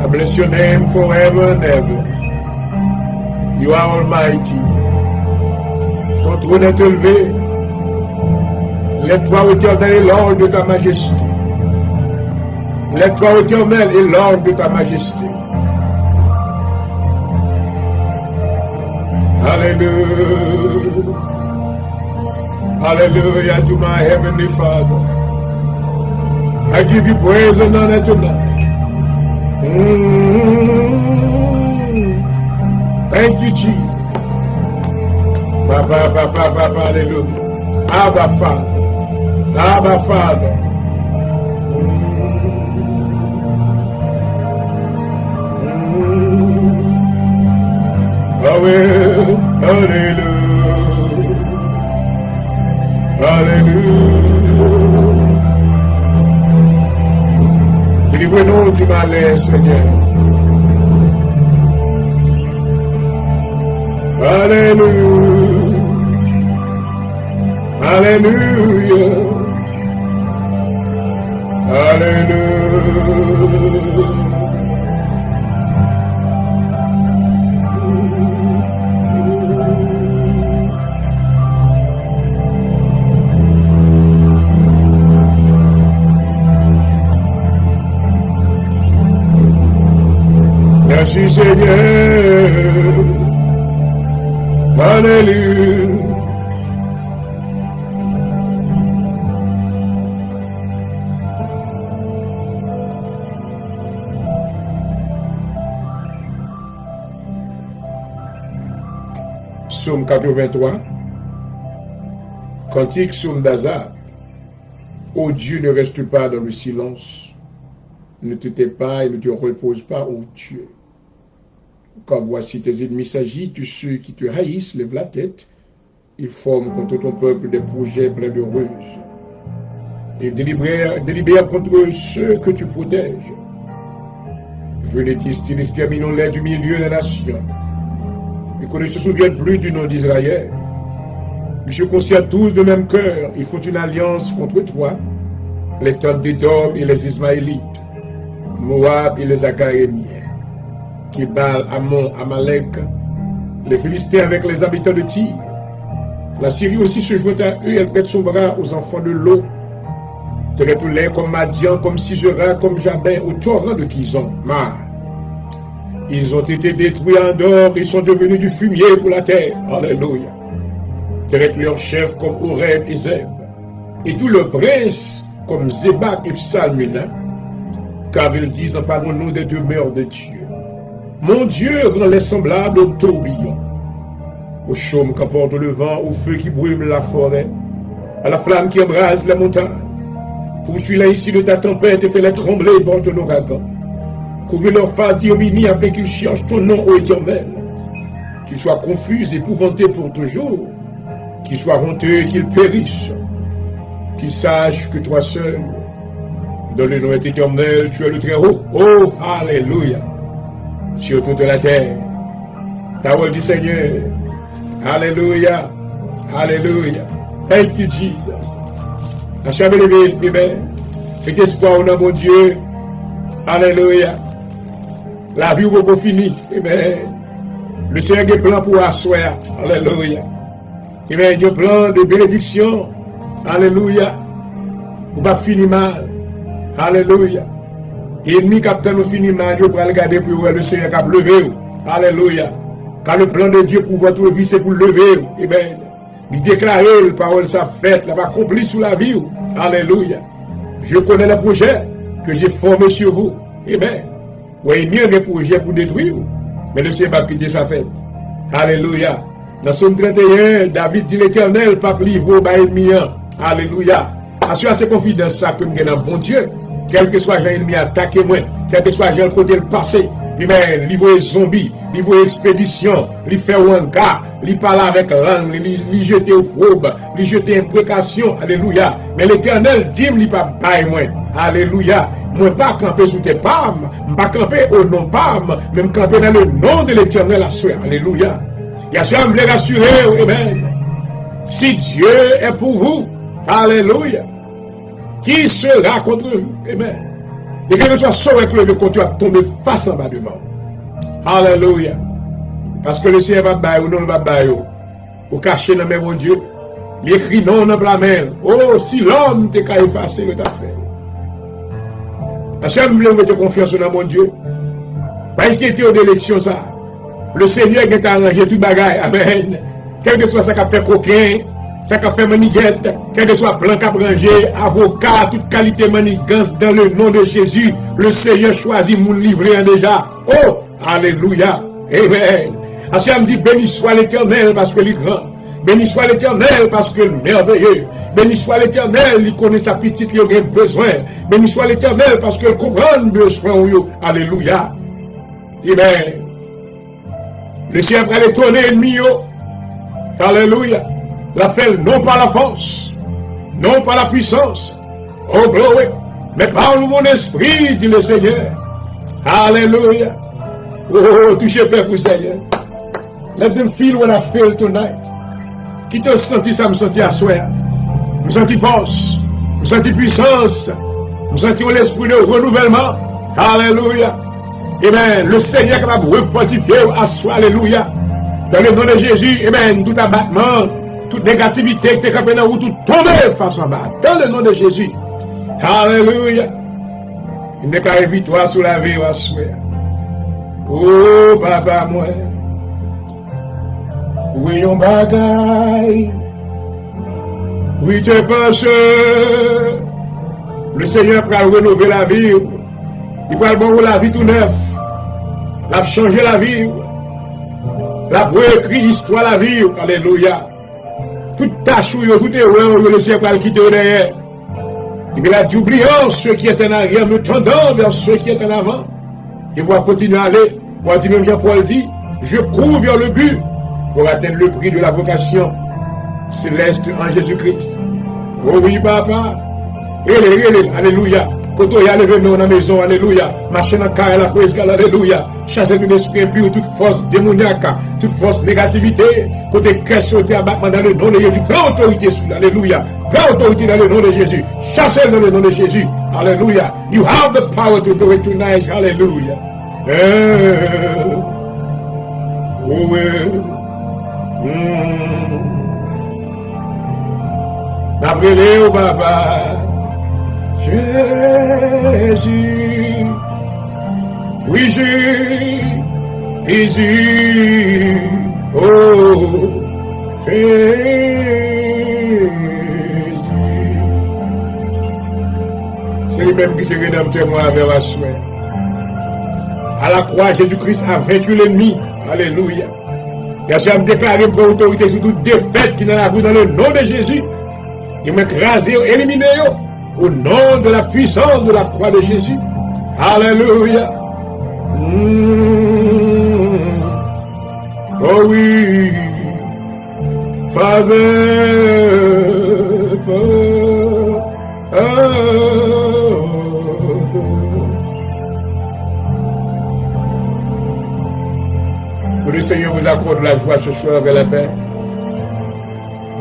I bless your name forever and ever. You are almighty. Ton trône est élevé. Les trois éternels et l'orge de ta majesté. Les trois éternels et l'orge de ta majesté. Hallelujah. Hallelujah to my heavenly Father. I give you praise and honor tonight. Thank you, Jesus. Papa, Papa, Papa, hallelujah. Abba, Father. Abba, Father. Hallelujah. Hallelujah. Délivre-nous du malheur, Seigneur. Hallelujah. Hallelujah. Hallelujah. Merci Seigneur. Alléluia. Psaume 83, Cantique Psaume d'Azaph. Ô Dieu, ne reste pas dans le silence, ne te tais pas et ne te repose pas, ô Dieu. Car voici tes ennemis s'agitent, ceux qui te haïssent lèvent la tête, ils forment contre ton peuple des projets pleins de ruses. Ils délibèrent contre ceux que tu protèges. Venez-ils, exterminons-les du milieu des nations. Et qu'on ne se souvienne plus du nom d'Israël. Ils se concernent tous de même cœur. Ils font une alliance contre toi. Les tentes d'Édom et les Ismaélites. Moab et les Agarémiens. Kébal, Ammon, Amalek. Les Philistins avec les habitants de Tyr. La Syrie aussi se joint à eux. Elle prête son bras aux enfants de l'eau. Traite-les comme Madian, comme Sisera, comme Jabin, au torrent de Kizon. Ils ont été détruits en dehors, ils sont devenus du fumier pour la terre. Alléluia. Traite leurs chefs comme Oreb et Zeb, et tout le prince comme Zébak et Psalmina, car ils disent, emparons-nous des demeures de Dieu. Mon Dieu rend-les semblables au tourbillon, au chaume qu'emporte le vent, au feu qui brûle la forêt, à la flamme qui embrase la montagne. Poursuis-les ici de ta tempête et fais-les trembler par ton ouragan. Couvre leur face d'ignominie afin qu'ils cherchent ton nom, ô Éternel. Qu'ils soient confus, épouvantés pour toujours. Qu'ils soient honteux et qu'ils périssent. Qu'ils sachent que toi seul, dans le nom éternel, tu es le Très-Haut. Oh, alléluia. Sur toute la terre. Parole du Seigneur. Alléluia. Alléluia. Thank you, Jesus. La chambre de ville, amen. Avec espoir au nom de mon Dieu. Alléluia. La vie n'est pas finie. Amen. Le Seigneur a un plan pour asseoir. Alléluia. Amen. Il y a un plan de bénédiction. Alléluia. Pour ne pas finir mal. Alléluia. Ennemi capitaine nous finit mal. Il faut regarder pour le Seigneur qui a levé. Alléluia. Car le plan de Dieu pour votre vie, c'est pour lever. Amen. Il déclare la parole sa fête. La va accomplir sous la vie. Alléluia. Je connais le projet que j'ai formé sur vous. Amen. Oui, mieux des projets pour détruire, mais le Seigneur va quitter sa fête. Alléluia. Dans Somme 31, David dit l'Éternel, pas livre par ennemi. Alléluia. Assure ces confidences ça que nous avons bon Dieu. Quel que soit l'ennemi attaqué moi, quel que soit le côté le passé. Amen. Livre zombies, livre expédition, lui faire un gars, lui parler avec langue, lui jeter au probe, lui jeter imprécation. Alléluia. Mais l'Éternel dit, lui pas bail moi. Alléluia. Moi pas camper sous tes palmes, pas camper au nom palme, même camper dans le nom de l'Éternel à soi. Alléluia. Et à soi, je me rassurer, amen. Si Dieu est pour vous, alléluia, qui sera contre vous? Amen. Et que ce soit sauvé que le contre tu vas tomber face en bas devant. Alléluia. Parce que le Seigneur va bailler ou non va bailler. Ou cacher dans mes mon Dieu. L'écrit non dans la main. Oh, si l'homme t'est qu'à effacer le t'a fait. Parce que nous voulons mettre confiance dans mon Dieu. Pas inquiéter aux élections ça. Le Seigneur qui a arrangé tout bagaille. Amen. Quel que soit ça qu'a fait coquin, ça qu'a fait maniguette, quel que soit plan qu'a rangé, avocat, toute qualité manigance dans le nom de Jésus, le Seigneur choisit mon livret déjà. Oh, alléluia. Amen. Parce que me dit béni soit l'Éternel parce que il est grand. Béni soit l'Éternel parce que merveilleux. Béni soit l'Éternel, il connaît sa petite, il a besoin. Béni soit l'Éternel parce qu'il comprend le besoin. Alléluia. Amen. Le ciel après les tourner ennemis. Alléluia. La fait non par la force, non par la puissance. Oh glory. Mais par mon esprit, dit le Seigneur. Alléluia. Oh, touchez Père pour Seigneur. Let them feel what I feel tonight. Qui te senti ça, me senti à soi. Me senti force, me senti puissance, me senti l'esprit de renouvellement. Alléluia. Amen. Le Seigneur est capable de refortifier à soi. Alléluia. Dans le nom de Jésus, amen. Tout abattement, toute négativité qui est campée dans vous, tout tomber face en bas. Dans le nom de Jésus. Alléluia. Il déclare victoire sur la vie à soi. Oh, papa, moi. Oui, on bagaille. Oui, te pense. Le Seigneur va rénover la vie. Il va bon la vie tout neuf. Il va changer la vie. Il va réécrire l'histoire de la vie. Alléluia. Toute tâche, toute erreur, le Seigneur va le quitter derrière. Il a dit, oubliant ceux qui étaient en arrière, me tendant vers ceux qui étaient en avant. Il va continuer à aller. Moi, dit même Jean-Paul dit, je cours vers le but pour atteindre le prix de la vocation céleste en Jésus-Christ. Oh oui, papa. Alléluia. Quand on y a levé dans la maison, alléluia. Marcher dans le carré, la praise, alléluia. Chasser tout esprit impur, toute force démoniaque, toute force négativité. Côté cœur sauté à battement dans le nom de Jésus. Prends autorité sur alléluia. Prends autorité dans le nom de Jésus. Chassez dans le nom de Jésus. Alléluia. You have the power to do it tonight. Alléluia. Oh oui. N'appelez au papa. Jésus, oui Jésus, oh Jésus. C'est lui-même qui s'est rédempteur moi avec la soeur. À la croix, Jésus-Christ a vaincu l'ennemi. Alléluia. Et j'ai déclaré pour autorité sur toute défaite qui n'a vu dans le nom de Jésus. Il m'a écrasé, éliminé. Au nom de la puissance de la croix de Jésus. Alléluia. Oh oui. Father. Que le Seigneur vous accorde la joie ce soir et la paix.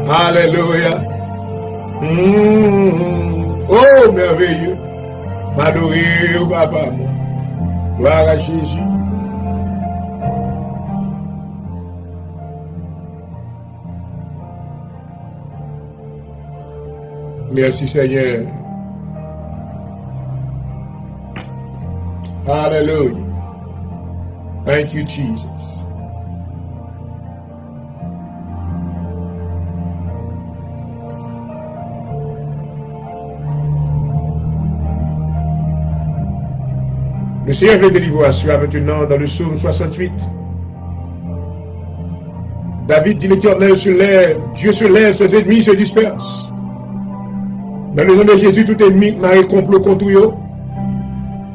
Alléluia. Oh, merveilleux. M'adorer au papa. Gloire à Jésus. Merci Seigneur. Hallelujah. Thank you, Jesus. Le Seigneur veut délivrer à soi maintenant dans le psaume 68. David dit, l'Éternel se lève, Dieu se lève, ses ennemis se dispersent. Dans le nom de Jésus, tout ennemi n'a un complot contre eux.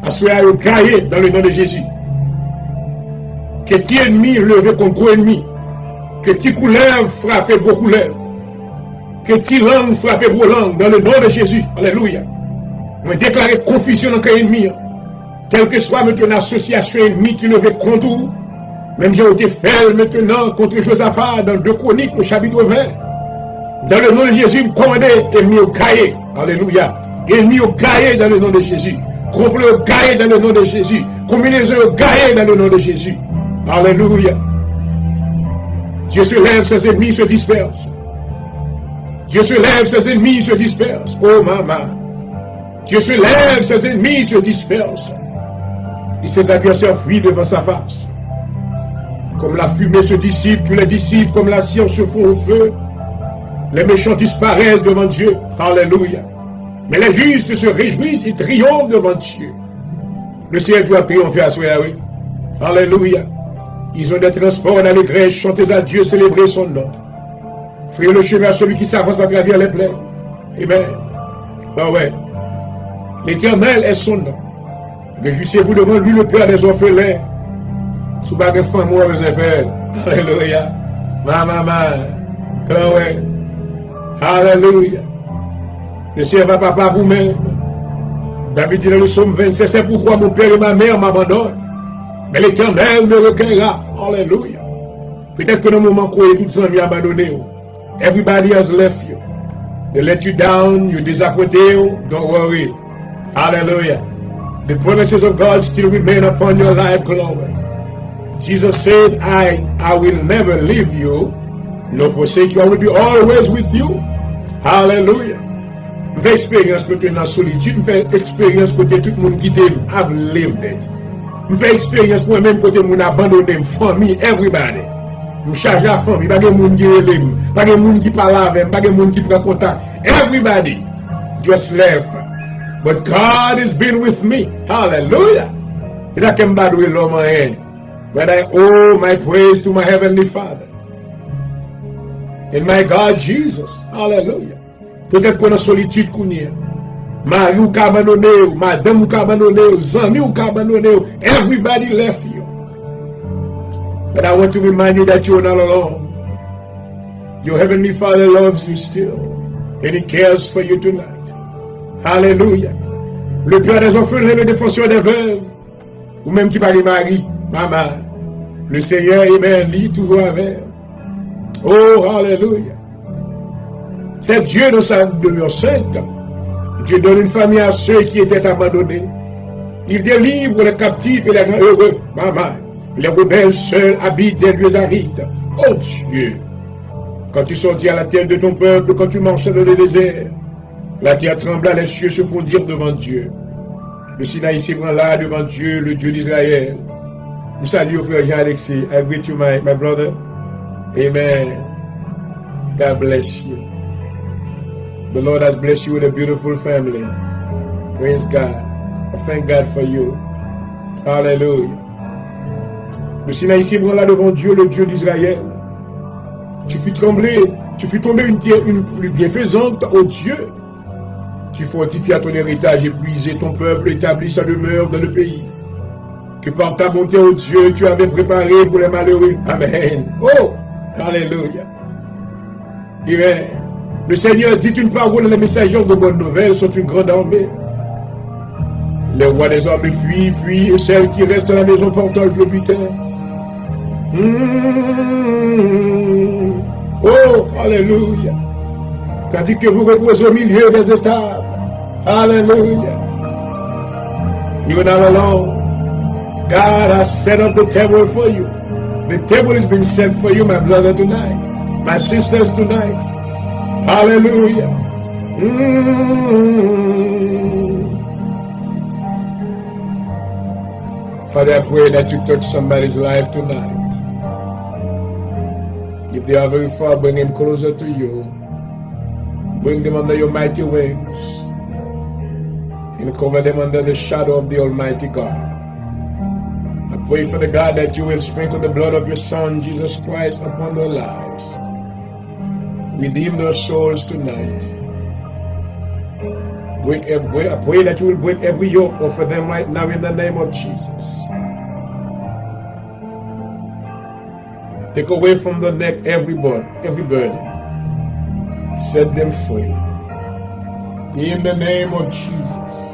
Assoyez à gailler dans le nom de Jésus. Que ti ennemi levé contre gros ennemi. Que ti couleur frappe gros couleur. Que ti langue frappe gros langue dans le nom de Jésus. Alléluia. Nous déclarons confusion dans l'ennemi. Quelle que soit maintenant une association ennemie qui levait contre vous, même j'ai été fait maintenant contre Josaphat dans 2 Chroniques, au chapitre 20. Dans le nom de Jésus, commandez ennemi au gaillé. Alléluia. Ennemi au gaillé dans le nom de Jésus. Complot au gaillé dans le nom de Jésus. Combinaison au gaillé dans le nom de Jésus. Alléluia. Dieu se lève, ses ennemis se dispersent. Dieu se lève, ses ennemis se dispersent. Oh maman. Dieu se lève, ses ennemis se dispersent. Et ses adversaires fuient devant sa face. Comme la fumée se dissipe, tous les disciples, comme la science se font au feu, les méchants disparaissent devant Dieu. Alléluia. Mais les justes se réjouissent et triomphent devant Dieu. Le Seigneur doit triompher à soi, oui. Alléluia. Ils ont des transports d'allégresse, chantez à Dieu, célébrez son nom. Frère le chemin à celui qui s'avance à travers les plaines. Amen. Ah ouais. L'Éternel est son nom. Réjouissez-vous devant lui, le Père des orphelins. Sous bas de femme, moi, vous appelle. Alléluia. Maman. Ah ouais. Alléluia. Le Seigneur va pas par vous-même. David dit dans le psaume 27, c'est pourquoi mon père et ma mère m'abandonnent. Mais l'Éternel me recueillera. Alléluia. Peut-être que dans le moment où vous tous amis abandonnés, everybody has left you. They let you down, you disappointed you. Don't worry. Hallelujah. The promises of God still remain upon your life, glory. Jesus said, I will never leave you, nor forsake you. I will be always with you. Hallelujah. J'ai expérience peut-être dans la solitude, j'ai expérience côté tout le monde qui t'aime. I've lived it. Je fais expérience pour moi-même côté mon abandonné, famille, everybody. Je charge la famille, pas de monde qui relève, pas de monde qui parle avec, pas de monde qui prend contact. Everybody just left. But God has been with me. Hallelujah. It's like I'm bad with love my hand. But I owe my praise to my Heavenly Father. And my God Jesus. Hallelujah. Peut-être qu'on a solitude qu'on y a. Mari ou ka abandonné ou, madame ou ka abandonné ou, zami ou ka abandonné ou, everybody left you. But I want to remind you that you are not alone. Your Heavenly Father loves you still. And He cares for you tonight. Hallelujah. Le Père des orphelins, le défenseur des veuves, ou même qui parle Marie, maman, le Seigneur, amen, lit toujours avec. Oh, hallelujah. C'est Dieu dans sa demeure sainte. Dieu donne une famille à ceux qui étaient abandonnés. Il délivre les captifs et les grands heureux. Maman, les rebelles seuls habitent des lieux arides. Oh Dieu, quand tu sortis à la terre de ton peuple, quand tu marchais dans le désert, la terre trembla, les cieux se fondirent devant Dieu. Le Sinaï s'ébranla devant Dieu, le Dieu d'Israël. Nous saluons frère Jean-Alexis. I greet you, my brother. Amen. God bless you. The Lord has blessed you with a beautiful family. Praise God. I thank God for you. Hallelujah. Le Sinaï s'ébranla devant Dieu, le Dieu d'Israël. Tu fus tomber une terre une plus bienfaisante, ô Dieu. Tu fortifia ton héritage épuisé, ton peuple établit sa demeure dans le pays. Que par ta bonté, ô Dieu, tu avais préparé pour les malheureux. Amen. Oh, Alléluia. Amen. Le Seigneur dit une parole, les messagers de bonnes nouvelles sont une grande armée. Les rois des armées fuient, et celles qui restent à la maison partagent le butin. Oh, Alléluia. Tandis que vous reposez au milieu des étables. Alléluia. You're not alone. God has set up the table for you. The table has been set for you, my brother, tonight. My sisters, tonight. Hallelujah. Father, I pray that you touch somebody's life tonight. If they are very far, bring them closer to you. Bring them under your mighty wings. And cover them under the shadow of the Almighty God. I pray for the God that you will sprinkle the blood of your Son, Jesus Christ, upon their lives. Redeem their souls tonight. I pray that you will break every yoke off of them right now in the name of Jesus. Take away from the neck every burden. Set them free. In the name of Jesus.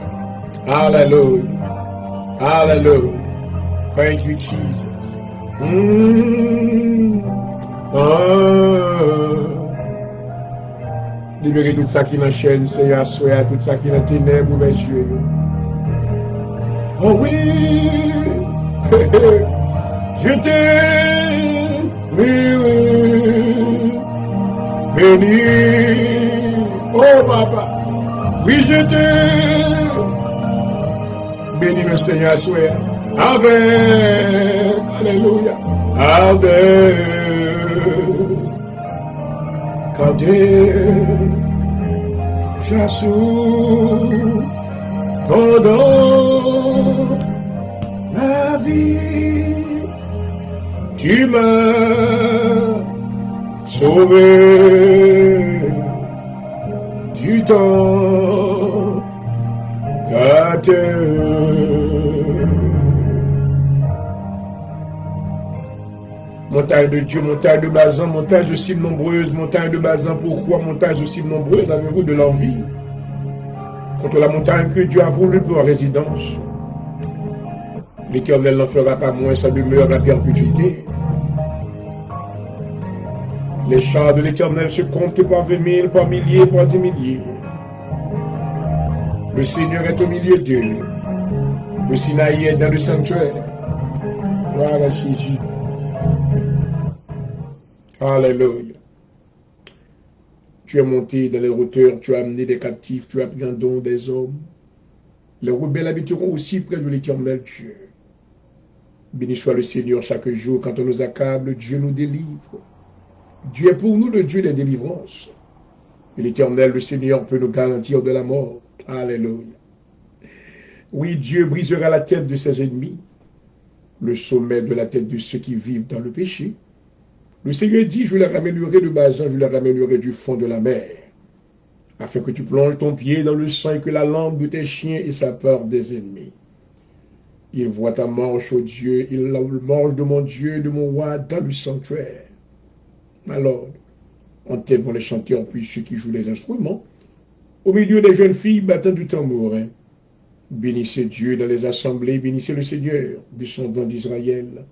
Hallelujah. Hallelujah. Thank you, Jesus. Libérez tout ça qui est dans la chaîne, Seigneur, soyez tout ça qui est dans les ténèbres, mes yeux. Oh oui, je t'ai béni. Oh papa, oui, je t'ai béni, le Seigneur, soyez avec, alléluia, avec. Quand j'assoue pendant la vie, tu m'as sauvé du temps ta Montagne de Dieu, montagne de Bazan, montagne de cibles nombreuses, montagne de Bazan, pourquoi montagne de cibles nombreuses avez-vous de l'envie contre la montagne que Dieu a voulu pour résidence? L'Éternel n'en fera pas moins sa demeure à perpétuité. Les chars de l'Éternel se comptent par 20 000, par milliers, par 10 milliers. Le Seigneur est au milieu d'eux. Le Sinaï est dans le sanctuaire. Voilà Jésus. Alléluia. Tu es monté dans les hauteurs, tu as amené des captifs, tu as pris en don des hommes. Les rebelles habiteront aussi près de l'Éternel Dieu. Béni soit le Seigneur chaque jour. Quand on nous accable, Dieu nous délivre. Dieu est pour nous le Dieu des délivrances. Et l'Éternel, le Seigneur, peut nous garantir de la mort. Alléluia. Oui, Dieu brisera la tête de ses ennemis, le sommet de la tête de ceux qui vivent dans le péché. Le Seigneur dit, je les ramènerai de Bazan, je les ramènerai du fond de la mer, afin que tu plonges ton pied dans le sang et que la lampe de tes chiens ait sa peur des ennemis. Il voit ta marche, ô Dieu, il marche de mon Dieu, de mon roi, dans le sanctuaire. Alors, en tête vont les chanteurs, puis ceux qui jouent les instruments, au milieu des jeunes filles battant du tambourin. Bénissez Dieu dans les assemblées, bénissez le Seigneur, descendant d'Israël.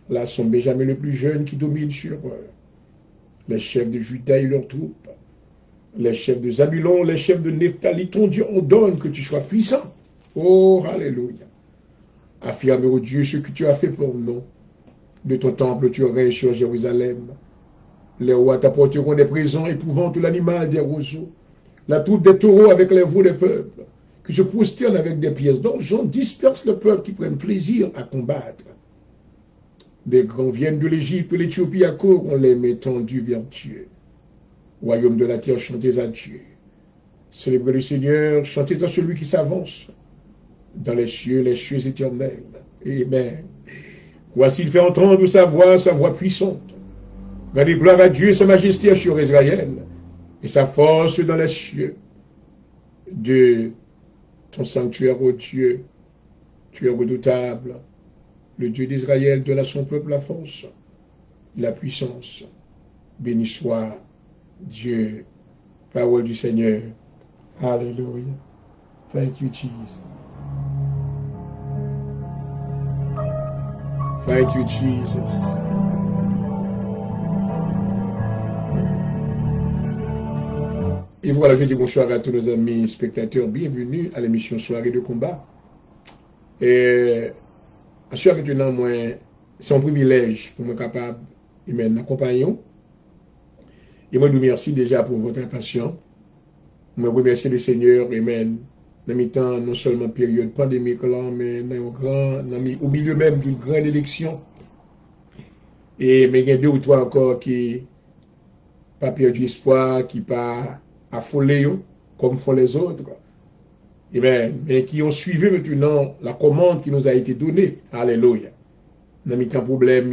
Là sont Benjamin le plus jeune qui domine sur eux, les chefs de Juda et leurs troupes, les chefs de Zabulon, les chefs de Nephtali, ton Dieu ordonne que tu sois puissant. Oh, alléluia. Affirme, ô Dieu, ce que tu as fait pour nous. De ton temple, tu règnes sur Jérusalem. Les rois t'apporteront des présents, épouvant tout l'animal des roseaux, la troupe des taureaux avec les veaux des peuples, que je prosterne avec des pièces d'argent, disperse le peuple qui prenne plaisir à combattre. Des grands viennent de l'Égypte, de l'Éthiopie accourent, on les met tendus vers Dieu. Royaume de la terre, chantez à Dieu. Célébrez le Seigneur, chantez à celui qui s'avance dans les cieux éternels. Amen. Voici, il fait entendre sa voix puissante. Rendez gloire à Dieu, sa majesté sur Israël, et sa force dans les cieux. De ton sanctuaire, ô Dieu, tu es redoutable. Le Dieu d'Israël donne à son peuple la force, la puissance. Béni soit Dieu. Parole du Seigneur. Alléluia. Thank you, Jesus. Thank you, Jesus. Et voilà, je dis bonsoir à tous nos amis spectateurs. Bienvenue à l'émission Soirée de combat. Et à maintenant, moi, c'est un privilège pour moi capable de m'accompagner. Et moi, je vous remercie déjà pour votre attention. Je remercie le Seigneur, amen. Dans le temps, non seulement période pandémique là, mais au milieu même d'une grande élection. Et mais il y a deux ou trois encore qui pas perdu espoir, qui pas affolé comme font les autres. Amen. Mais qui ont suivi maintenant la commande qui nous a été donnée. Alléluia. Dans le temps problème,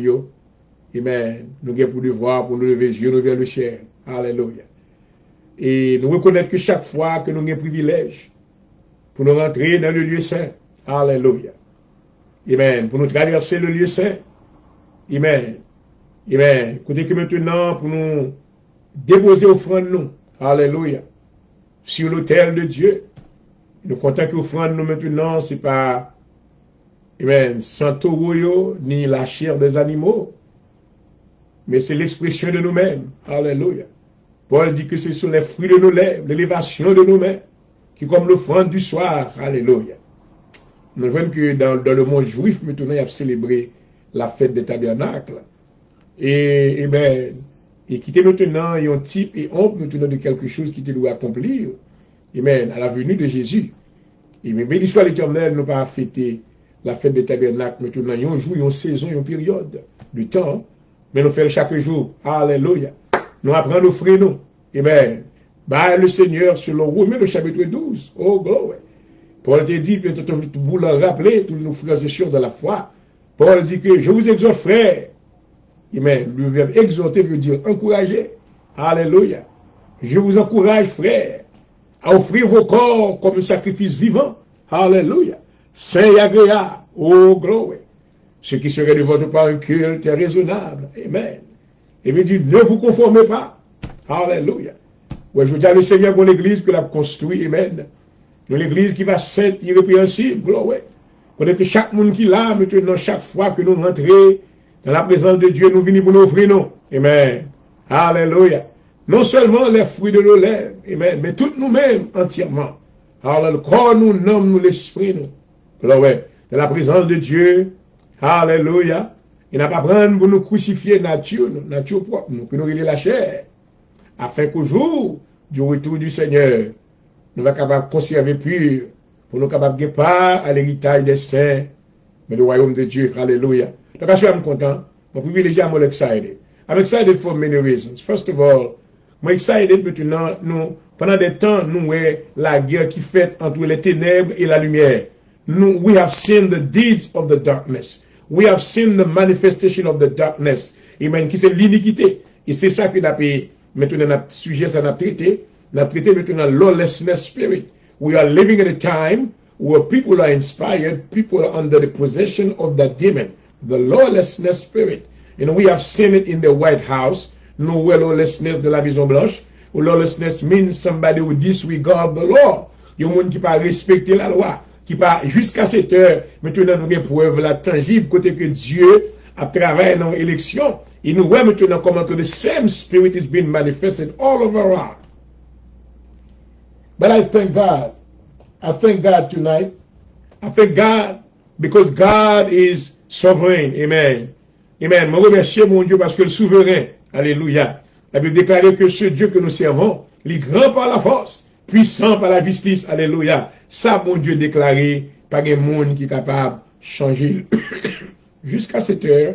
amen. Nous avons pour devoir, pour nous lever les yeux vers le ciel. Alléluia. Et nous reconnaître que chaque fois que nous avons un privilège, pour nous rentrer dans le lieu saint. Alléluia. Amen. Pour nous traverser le lieu saint. Amen. Amen. Côté que maintenant, pour nous déposer offrande nous. Alléluia. Sur l'autel de Dieu. Nous comptons que l'offrande nous maintenant, ce n'est pas, amen, sans taureau, ni la chair des animaux. Mais c'est l'expression de nous-mêmes. Alléluia. Paul dit que c'est sur les fruits de nos lèvres, l'élévation de nos mains, qui est comme l'offrande du soir. Alléluia. Nous voyons que dans le monde juif, maintenant, il y a célébré la fête des tabernacles. Et qui était maintenant un type et honte maintenant de quelque chose qui doit accomplir. Amen. À la venue de Jésus. Et béni soit l'Éternel, nous pas fêter la fête des tabernacles maintenant. Il y a un jour, il y a une saison, il y a une période du temps. Mais nous faisons chaque jour. Alléluia. Nous apprenons nos frères, nous. Amen. Bah, le Seigneur, selon Romains, le chapitre 12. Oh, gloire. Paul te dit, vous le rappelez, tous nos frères et sœurs de la foi. Paul dit que je vous exhorte, frère. Amen. Le verbe exhorter veut dire encourager. Alléluia. Je vous encourage, frère, à offrir vos corps comme un sacrifice vivant. Alléluia. Saint et agréable. Oh, gloire. Ce qui serait de votre part un culte raisonnable. Amen. Et il dit, ne vous conformez pas. Alléluia. Ouais, je dis à le Seigneur pour l'église que l'a construit. Amen. L'église qui va sainte, irrépréhensible. Gloire. Connaît que chaque monde qui l'a, maintenant, chaque fois que nous rentrons dans la présence de Dieu, nous venons pour nous offrir, nous. Amen. Alléluia. Non seulement les fruits de nos lèvres, amen, mais toutes nous-mêmes entièrement. Alors, le corps, nous, l'âme, nous, l'esprit, nous. Alors, ouais, dans la présence de Dieu, alléluia, il n'a pas prendre pour nous crucifier nature propre, nous, que nous relier la chair, afin qu'au jour du retour du Seigneur, nous soyons capables de conserver pur, pour nous capables de part à l'héritage des saints, mais le royaume de Dieu. Alléluia. Donc, je suis content. Je suis privilégié, I'm excited. I'm excited for many reasons. First of all, I'm excited maintenant, nous, pendant des temps, nous voyons la guerre qui fait entre les ténèbres et la lumière. Nous, we have seen the deeds of the darkness. We have seen the manifestation of the darkness. Amen. Qui c'est l'iniquité. Et c'est ça que nous maintenant, notre sujet, ça n'a traité. Nous avons traité maintenant lawlessness spirit. We are living in a time where people are inspired, people are under the possession of that demon, the lawlessness spirit. And we have seen it in the White House. No lawlessness de la Maison Blanche. Lawlessness means somebody who disregard the law. Il y a un monde qui pas respecter la loi, qui pas jusqu'à cette heure. Maintenant, nous avons preuve la tangible côté que Dieu a travaillé dans l'élection. Et nous voyons maintenant comment que the same spirit is being manifested all over around. But I thank God. I thank God tonight. I thank God because God is sovereign. Amen. Amen. Je remercie mon Dieu parce que le souverain. Alléluia. La Bible déclare que ce Dieu que nous servons, il est grand par la force, puissant par la justice. Alléluia. Ça, mon Dieu déclaré par un monde qui est capable de changer. Jusqu'à cette heure,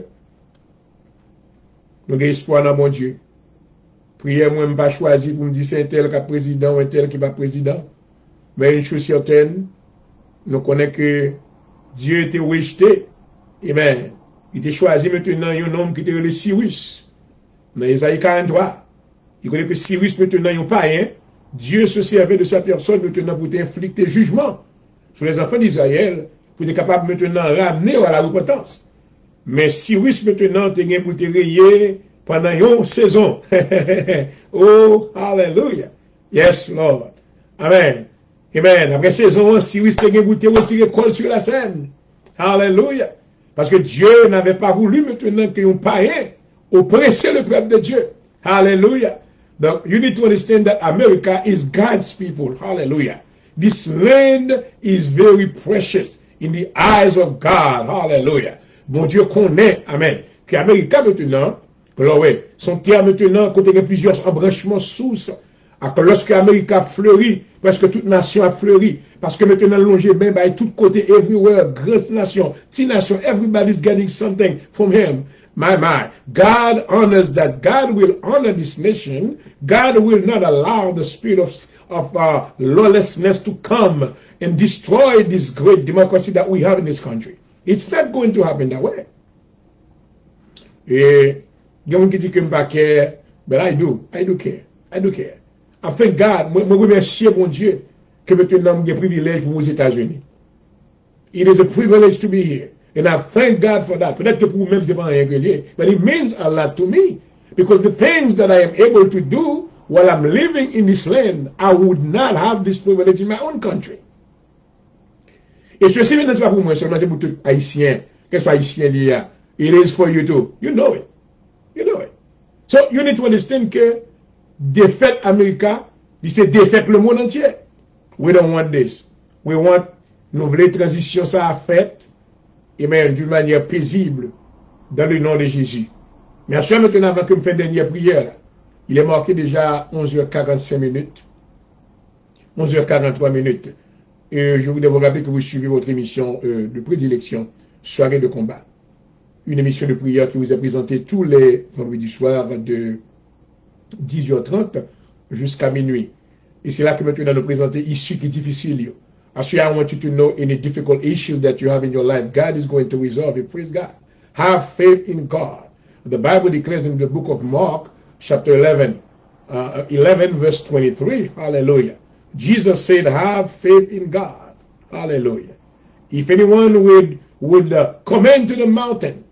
nous avons espoir dans mon Dieu. Prière, moi, je ne pas choisi pour me dire c'est un tel qui est président ou un tel qui n'est pas président. Mais une chose certaine, nous connaissons que Dieu était rejeté. Amen. Il était choisi maintenant un homme qui était le Cyrus. Dans Isaïe 43, il connaît que Cyrus maintenant n'est pas païen. Dieu se servait de sa personne maintenant pour inflicter jugement sur les enfants d'Israël, pour être capable maintenant de ramener à la repentance. Mais Cyrus maintenant est pour te rayer pendant une saison. Oh, hallelujah. Yes, Lord. Amen. Amen. Après saison, Cyrus est pour te retirer col sur la scène. Hallelujah. Parce que Dieu n'avait pas voulu maintenant qu'un païen oppresser le peuple de Dieu. Hallelujah. Donc, you need to understand that America is God's people. Hallelujah. This land is very precious in the eyes of God. Hallelujah. Bon Dieu connaît, amen, que l'Amérique maintenant, son terre maintenant, côté de plusieurs embranchements sources, lorsque l'Amérique a fleuri, presque toute nation a fleuri, parce que maintenant, l'on bien by tout côté, everywhere, grande nation, petite nation, everybody's getting something from him. My. God honors that. God will honor this nation. God will not allow the spirit of lawlessness to come and destroy this great democracy that we have in this country. It's not going to happen that way. Et, il y a qui dit que je ne pas care, but I do care. I thank God. Moi, remercie mon Dieu que maintenant j'ai privilège pour aux États-Unis. It is a privilege to be here. And I thank God for that. Peut-être que pour vous-même, c'est pas un régulier. But it means a lot to me. Because the things that I am able to do while I'm living in this land, I would not have this privilege in my own country. Et ceci, ce n'est pas pour moi seulement, c'est pour tout Haïtien. Quel soit Haïtien il y a. It is for you too. You know it. So, you need to understand que défaite America, c'est défaite le monde entier. We don't want this. We want, nous voulons transition ça à fait, et même d'une manière paisible, dans le nom de Jésus. Merci maintenant avant que je fasse une dernière prière. Il est marqué déjà 11h45 minutes. 11h43 minutes. Et je voudrais vous rappeler que vous suivez votre émission de prédilection, Soirée de combat. Une émission de prière qui vous est présentée tous les vendredis soirs de 10h30 jusqu'à minuit. Et c'est là que maintenant nous présenter issue qui est difficile. As I want you to know any difficult issues that you have in your life, God is going to resolve it. Praise God. Have faith in God. The Bible declares in the book of Mark, chapter 11 verse 23. Hallelujah. Jesus said, have faith in God. Hallelujah. If anyone would command to the mountain,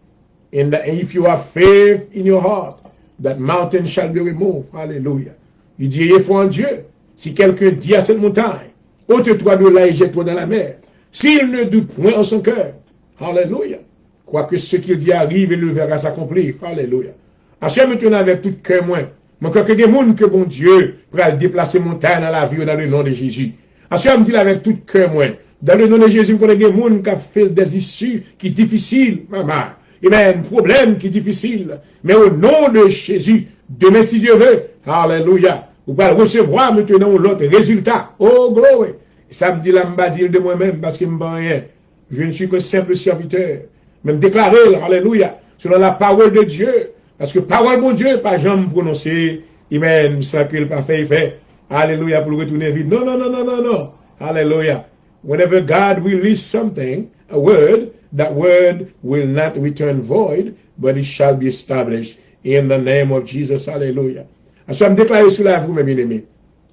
and if you have faith in your heart, that mountain shall be removed. Hallelujah. Il dit, il faut en Dieu. Si quelqu'un dit à cette montagne, ôte-toi de là et jette-toi dans la mer, s'il ne doute point en son cœur, hallelujah, quoique ce qu'il dit arrive, il le verra s'accomplir. Hallelujah. Achève maintenant avec tout cœur moins. Mon cœur que des gens que bon Dieu pour déplacer montagne dans la vie dans le nom de Jésus. Achève me dit avec tout cœur moins. Dans le nom de Jésus, vous connaissez des gens qui fait des issues qui sont difficiles, maman. Et même un problème qui est difficile. Mais au nom de Jésus, demain si Dieu veut, hallelujah, vous allez recevoir maintenant l'autre résultat. Oh, glory. Ça me dit là, je vais dire de moi-même parce que je ne peux rien. Je ne suis que simple serviteur. Même déclaré, alléluia, selon la parole de Dieu. Parce que parole, mon Dieu, pas jamais prononcé. Amen, ça qu'il pas fait. Alléluia, pour le retourner vide. Non, non, non, non, non, non. Alléluia. Whenever God release something, a word, that word will not return void, but it shall be established in the name of Jesus. Hallelujah. Alors, je me déclare sur la vous, mes bien-aimés.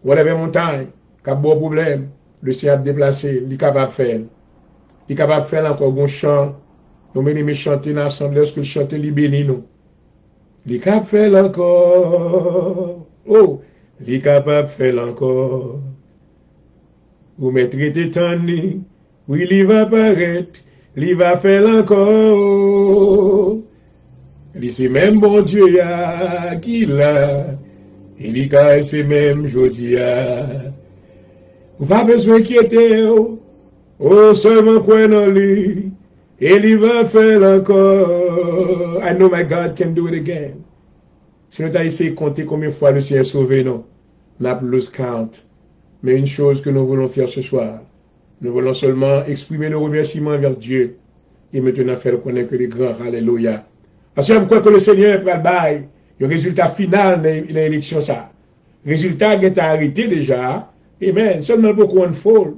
Whatever montagne, cap bon problème, le Seigneur a déplacé, il est capable de faire. Il est capable de faire encore un chant. Nous, bien-aimés, chanter dans l'assemblée, lorsque le chanter, il bénit nous. Il est capable de faire encore. Oh, il est capable de faire encore. Vous mettrez tes tendus, oui, il va paraître, il va faire encore. Il c'est même bon Dieu qui l'a, il y a c'est même jodi. Vous pas besoin d'inquiéter, oh, seulement quoi dans lui, et il va faire encore. I know my God can do it again. Si nous avons essayé de compter combien de fois le Seigneur a sauvé, non, n'a plus lose count. Mais une chose que nous voulons faire ce soir, nous voulons seulement exprimer nos remerciements envers Dieu et maintenant faire connaître que les grands, alléluia. Parce que je crois que le Seigneur peut bailler le résultat final de l'élection ça. Le résultat est arrêté déjà. Amen. Seulement pour qu'on folle.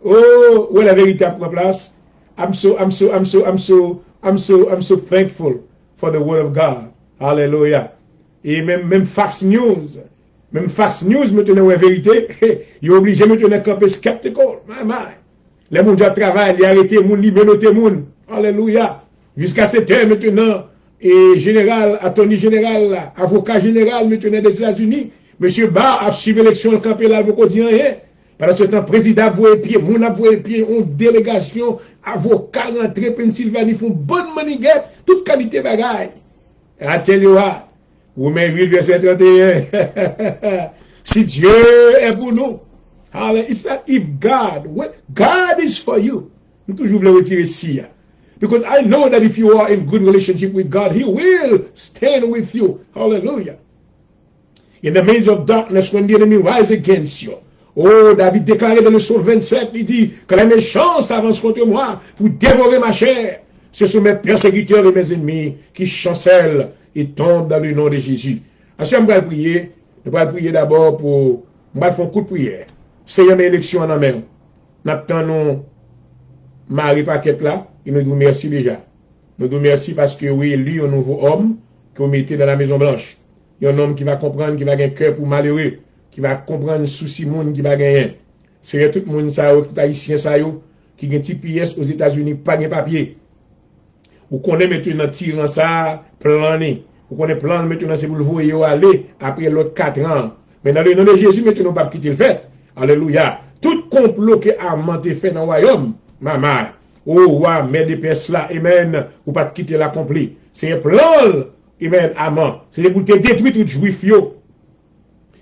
Oh, où est la vérité à prendre place? I'm so thankful for the word of God. Hallelujah. Et même Fox News. Même Fox News maintenant est vérité, il est obligé maintenant de camper skeptical. Les gens qui travaillent, ils arrêtent les gens, ils menottent les gens. Alléluia. Jusqu'à cette heure maintenant, et général, attorney général, avocat général maintenant des États-Unis, M. Barr a suivi l'élection, le campé là, vous ne dites rien. Pendant ce temps, le président a voué pied, mon a voué pied, une délégation, avocat rentré Pennsylvanie, font bonne maniguette, toute qualité bagaille. I tell you what. Romains 8, verset 31. Si Dieu est pour nous, it's not if God, God is for you. Je toujours voulu retirer ici. Because I know that if you are in good relationship with God, He will stand with you. Hallelujah. In the midst of darkness, when the enemy rise against you. Oh, David déclarait dans le psaume 27, il dit que la méchance avance contre moi pour dévorer ma chair. Ce sont mes persécuteurs et mes ennemis qui chancellent et tombent dans le nom de Jésus. Ensuite, on va prier. On va prier d'abord pour. On va faire un coup de prière. C'est une élection en main. Nous attendons Marie Paquette là. Et nous disons merci déjà. Nous disons merci parce que oui, lui, un nouveau homme que vous mettez dans la Maison Blanche. Il y a un homme qui va comprendre, qui va avoir un cœur pour malheureux, qui va comprendre souci monde qui va gagner. C'est tout le monde ça, qui est haïtien ça, qui a un petit pièce aux États-Unis, pas de papier. Vous connaissez maintenant tirant ça, planer. Vous connaissez plan maintenant, c'est pour le voyer aller après l'autre 4 ans. Mais dans le nom de Jésus, maintenant, pas quitter le fait. Alléluia. Tout complot que Amant est fait dans le royaume, maman, oh, ouais, mais des pièces là, amen, ou pas quitter l'accompli. C'est un plan, amen, Amant. C'est pour te détruire tout juif, yo.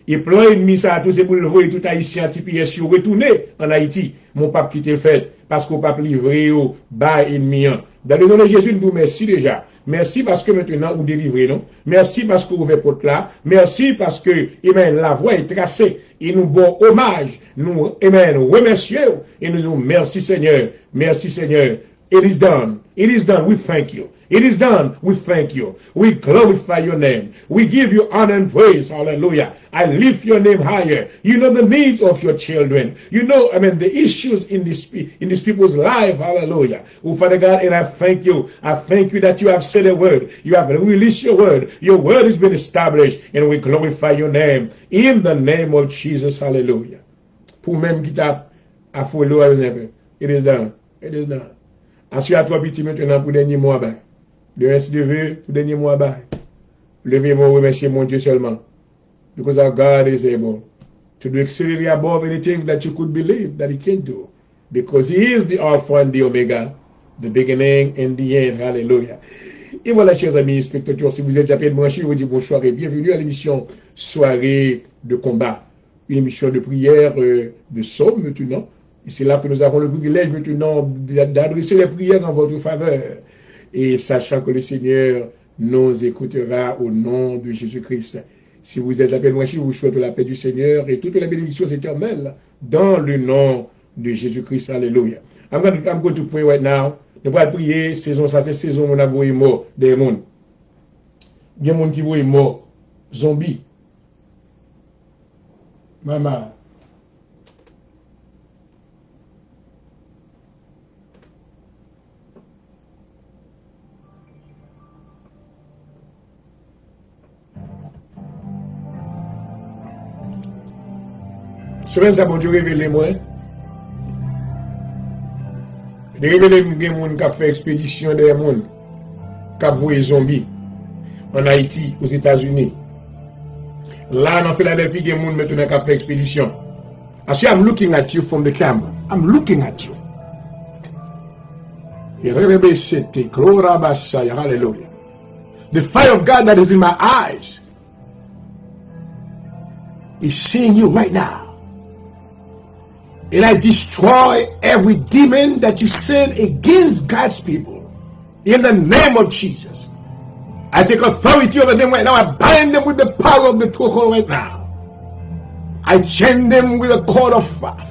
Et plan ennemi, ça, tout c'est pour le voyer tout haïtien, petit pièce, retourner en Haïti. Mon pape quitter le fait, parce qu'on pape livré au bas ennemi. Dans le nom de Jésus, nous vous remercions déjà. Merci parce que maintenant vous délivrez, non? Merci parce que vous ouvrez porte là. Merci parce que, amen, la voie est tracée. Et nous bon hommage. Nous, amen, remercions. Et nous disons merci Seigneur. Merci Seigneur. It is done. It is done. We thank you. It is done. We thank you. We glorify your name. We give you honor and praise. Hallelujah. I lift your name higher. You know the needs of your children. You know, amen, the issues in these people's life. Hallelujah. Oh, Father God, and I thank you. I thank you that you have said a word. You have released your word. Your word has been established. And we glorify your name. In the name of Jesus. Hallelujah. Pour même qui t'a affolé, it is done. It is done. Ensuite, à toi, petit, maintenant, pour dernier mois, ben. De ainsi de vœux, pour dernier mois, ben. Levez-moi, remercier mon Dieu seulement. Because our God is able to do exceedingly above anything that you could believe that He can do. Because He is the Alpha and the Omega, the beginning and the end. Hallelujah. Et voilà, chers amis spectateurs, si vous êtes à peine branchés, je vous dis bonsoir et bienvenue à l'émission Soirée de combat. Une émission de prière, de psaume maintenant. Et c'est là que nous avons le privilège maintenant d'adresser les prières en votre faveur. Et sachant que le Seigneur nous écoutera au nom de Jésus-Christ. Si vous êtes à peine branchés, je vous souhaite la paix du Seigneur et toutes les bénédictions éternelles dans le nom de Jésus-Christ. Alléluia. I'm going to pray right now. Nous allons prier, saison, ça c'est saison où on a vu mort des mondes. Il y a des gens qui voient mort, zombie. Maman. Semaine ça bon Dieu révélé moi. De révéler des gens qui ont fait expédition des gens qui ont vu zombies en Haïti, aux États-Unis. Là, dans Philadelphie, il y a des gens maintenant qui ont fait expédition. As I'm looking at you from the camera. I'm looking at you. Hallelujah. The fire of God that is in my eyes is seeing you right now. And I destroy every demon that you send against God's people. In the name of Jesus. I take authority over them right now. I bind them with the power of the Torah right now. I chain them with a cord of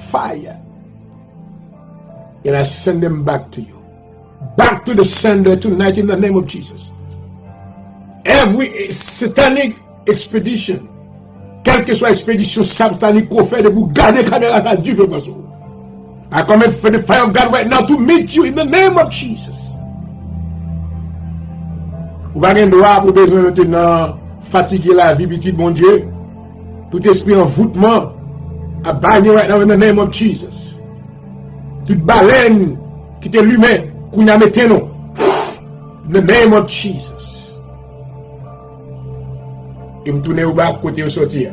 fire. And I send them back to you. Back to the sender tonight in the name of Jesus. Every satanic expedition, quelle que soit l'expédition satanique qu'on fait de vous garder caméra à Dieu veut pas. I command for the fire of God right now to meet you in the name of Jesus. Vous n'avez pas droit pour besoin maintenant fatiguer la vie petite mon Dieu. Tout esprit envoûtement à bannir right now in the name of Jesus. Toute baleine qui était l'humain qu'on a mis nous. In the name of Jesus. Et me tourner au bas côté au sortir.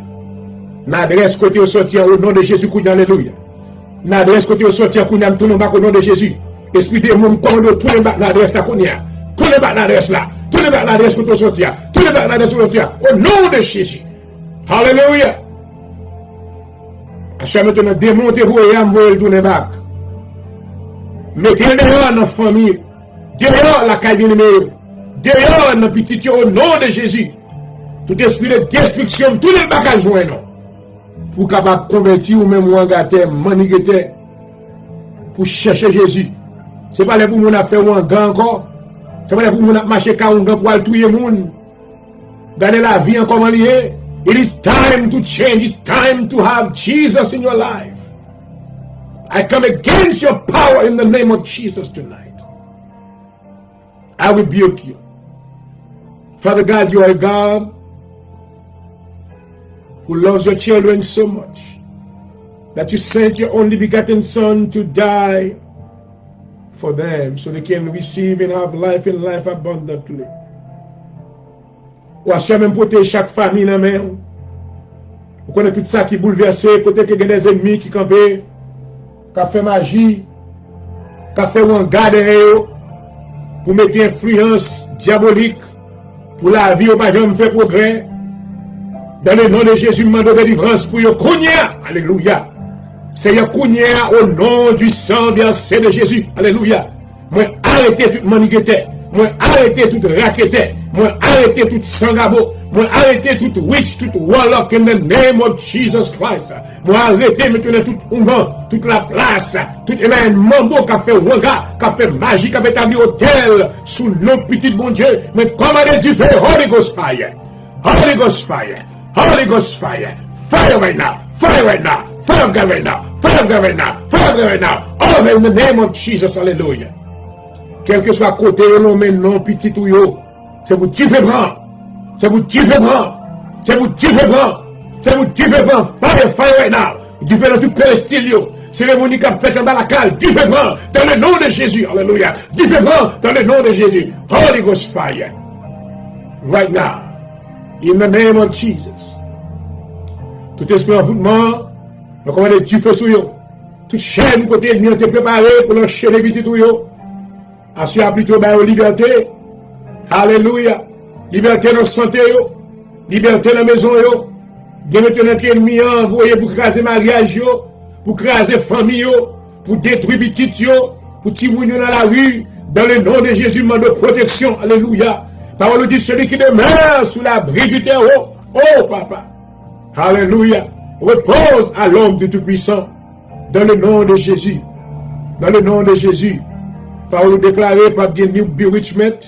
N'adresse côté au sortir au nom de Jésus qu'on alléluia. N'adresse côté au sortir qu'on a tourné au bas au nom de Jésus. Esprit de mon commande tourner bas l'adresse là qu'on y a. Tourner bas l'adresse là. Tourner bas l'adresse côté au sortir. Tourner bas l'adresse au sortir au nom de Jésus. Alléluia. À chaque maintenant démontez-vous et envoyez le tourner bas. Mettez-le dehors dans la famille. Dehors la caille bien-aimée. Dehors dans petit au nom de Jésus. Tout esprit de destruction, tout le bagage joint pour capable convertir ou même wangater, manigater pour chercher Jésus. C'est pas là pour mon affaire ou un gant encore. C'est pas là pour mon marcher ka un gant pour aller tuer moun. Gardez la vie en comment lié. It is time to change. It's time to have Jesus in your life. I come against your power in the name of Jesus tonight. I rebuke you. Father God, you are a God who loves your children so much that you sent your only begotten Son to die for them so they can receive and have life and life abundantly. Ou à même protéger chaque famille dans même. Vous connaissez tout ça qui bouleverse, côté que des ennemis qui campent, qui fait magie, qui fait un garde pour mettre influence diabolique pour la vie au pas jamais fait progrès. Dans le nom de Jésus, demande de délivrance pour yo Kounia. Alléluia. Seigneur Kounia, au nom du sang versé de Jésus. Alléluia. Moi, arrêtez toute manigaté. Moi, arrêtez toute raquette. Moi, arrêtez toute sangabo. Moi, arrêtez toute witch, toute warlock in the name of Jesus Christ. Moi, arrêtez maintenant tout ouvan, toute la place, tout un mambo qui a fait wanga, qui a fait magie, qui a établi hôtel sous le petit bon Dieu. Mais commandez du feu, Holy Ghost fire. Holy Ghost fire. Holy Ghost fire. Fire right now. Fire right now. Fire of God right now. Fire of God right now. Fire of God right now. All in the name of Jesus. Hallelujah. Quel que soit côté, non, mais non, petit ou yo. C'est pour différent. C'est pour différent. C'est pour différent. C'est pour différent. Fire, fire right now. Différent tout Palestine yo. Cérémonie qu'a fait en bas la cale. Différent. Dans le nom de Jésus. Hallelujah. Différent. Dans le nom de Jésus. Holy Ghost fire. Right now. In the name of Jesus. Tout esprit envoûtement, nous commandons du feu sur eux. Toute chaîne côté ennemi ont été préparée pour l'enchaîner petit tout yo. Assure plutôt la liberté. Alléluia. Liberté dans santé yo. Liberté dans maison yo. Bien maintenant que l'ennemi a envoyé pour craser mariage yo, pour craser famille yo, pour détruire petit yo, pour tirer dans la rue. Dans le nom de Jésus, demande de protection. Alléluia. Parole dit celui qui demeure sous l'abri du terreau. Oh papa. Alléluia. Repose à l'homme de Tout-Puissant. Dans le nom de Jésus. Dans le nom de Jésus. Parole déclarée par ni bewitchment,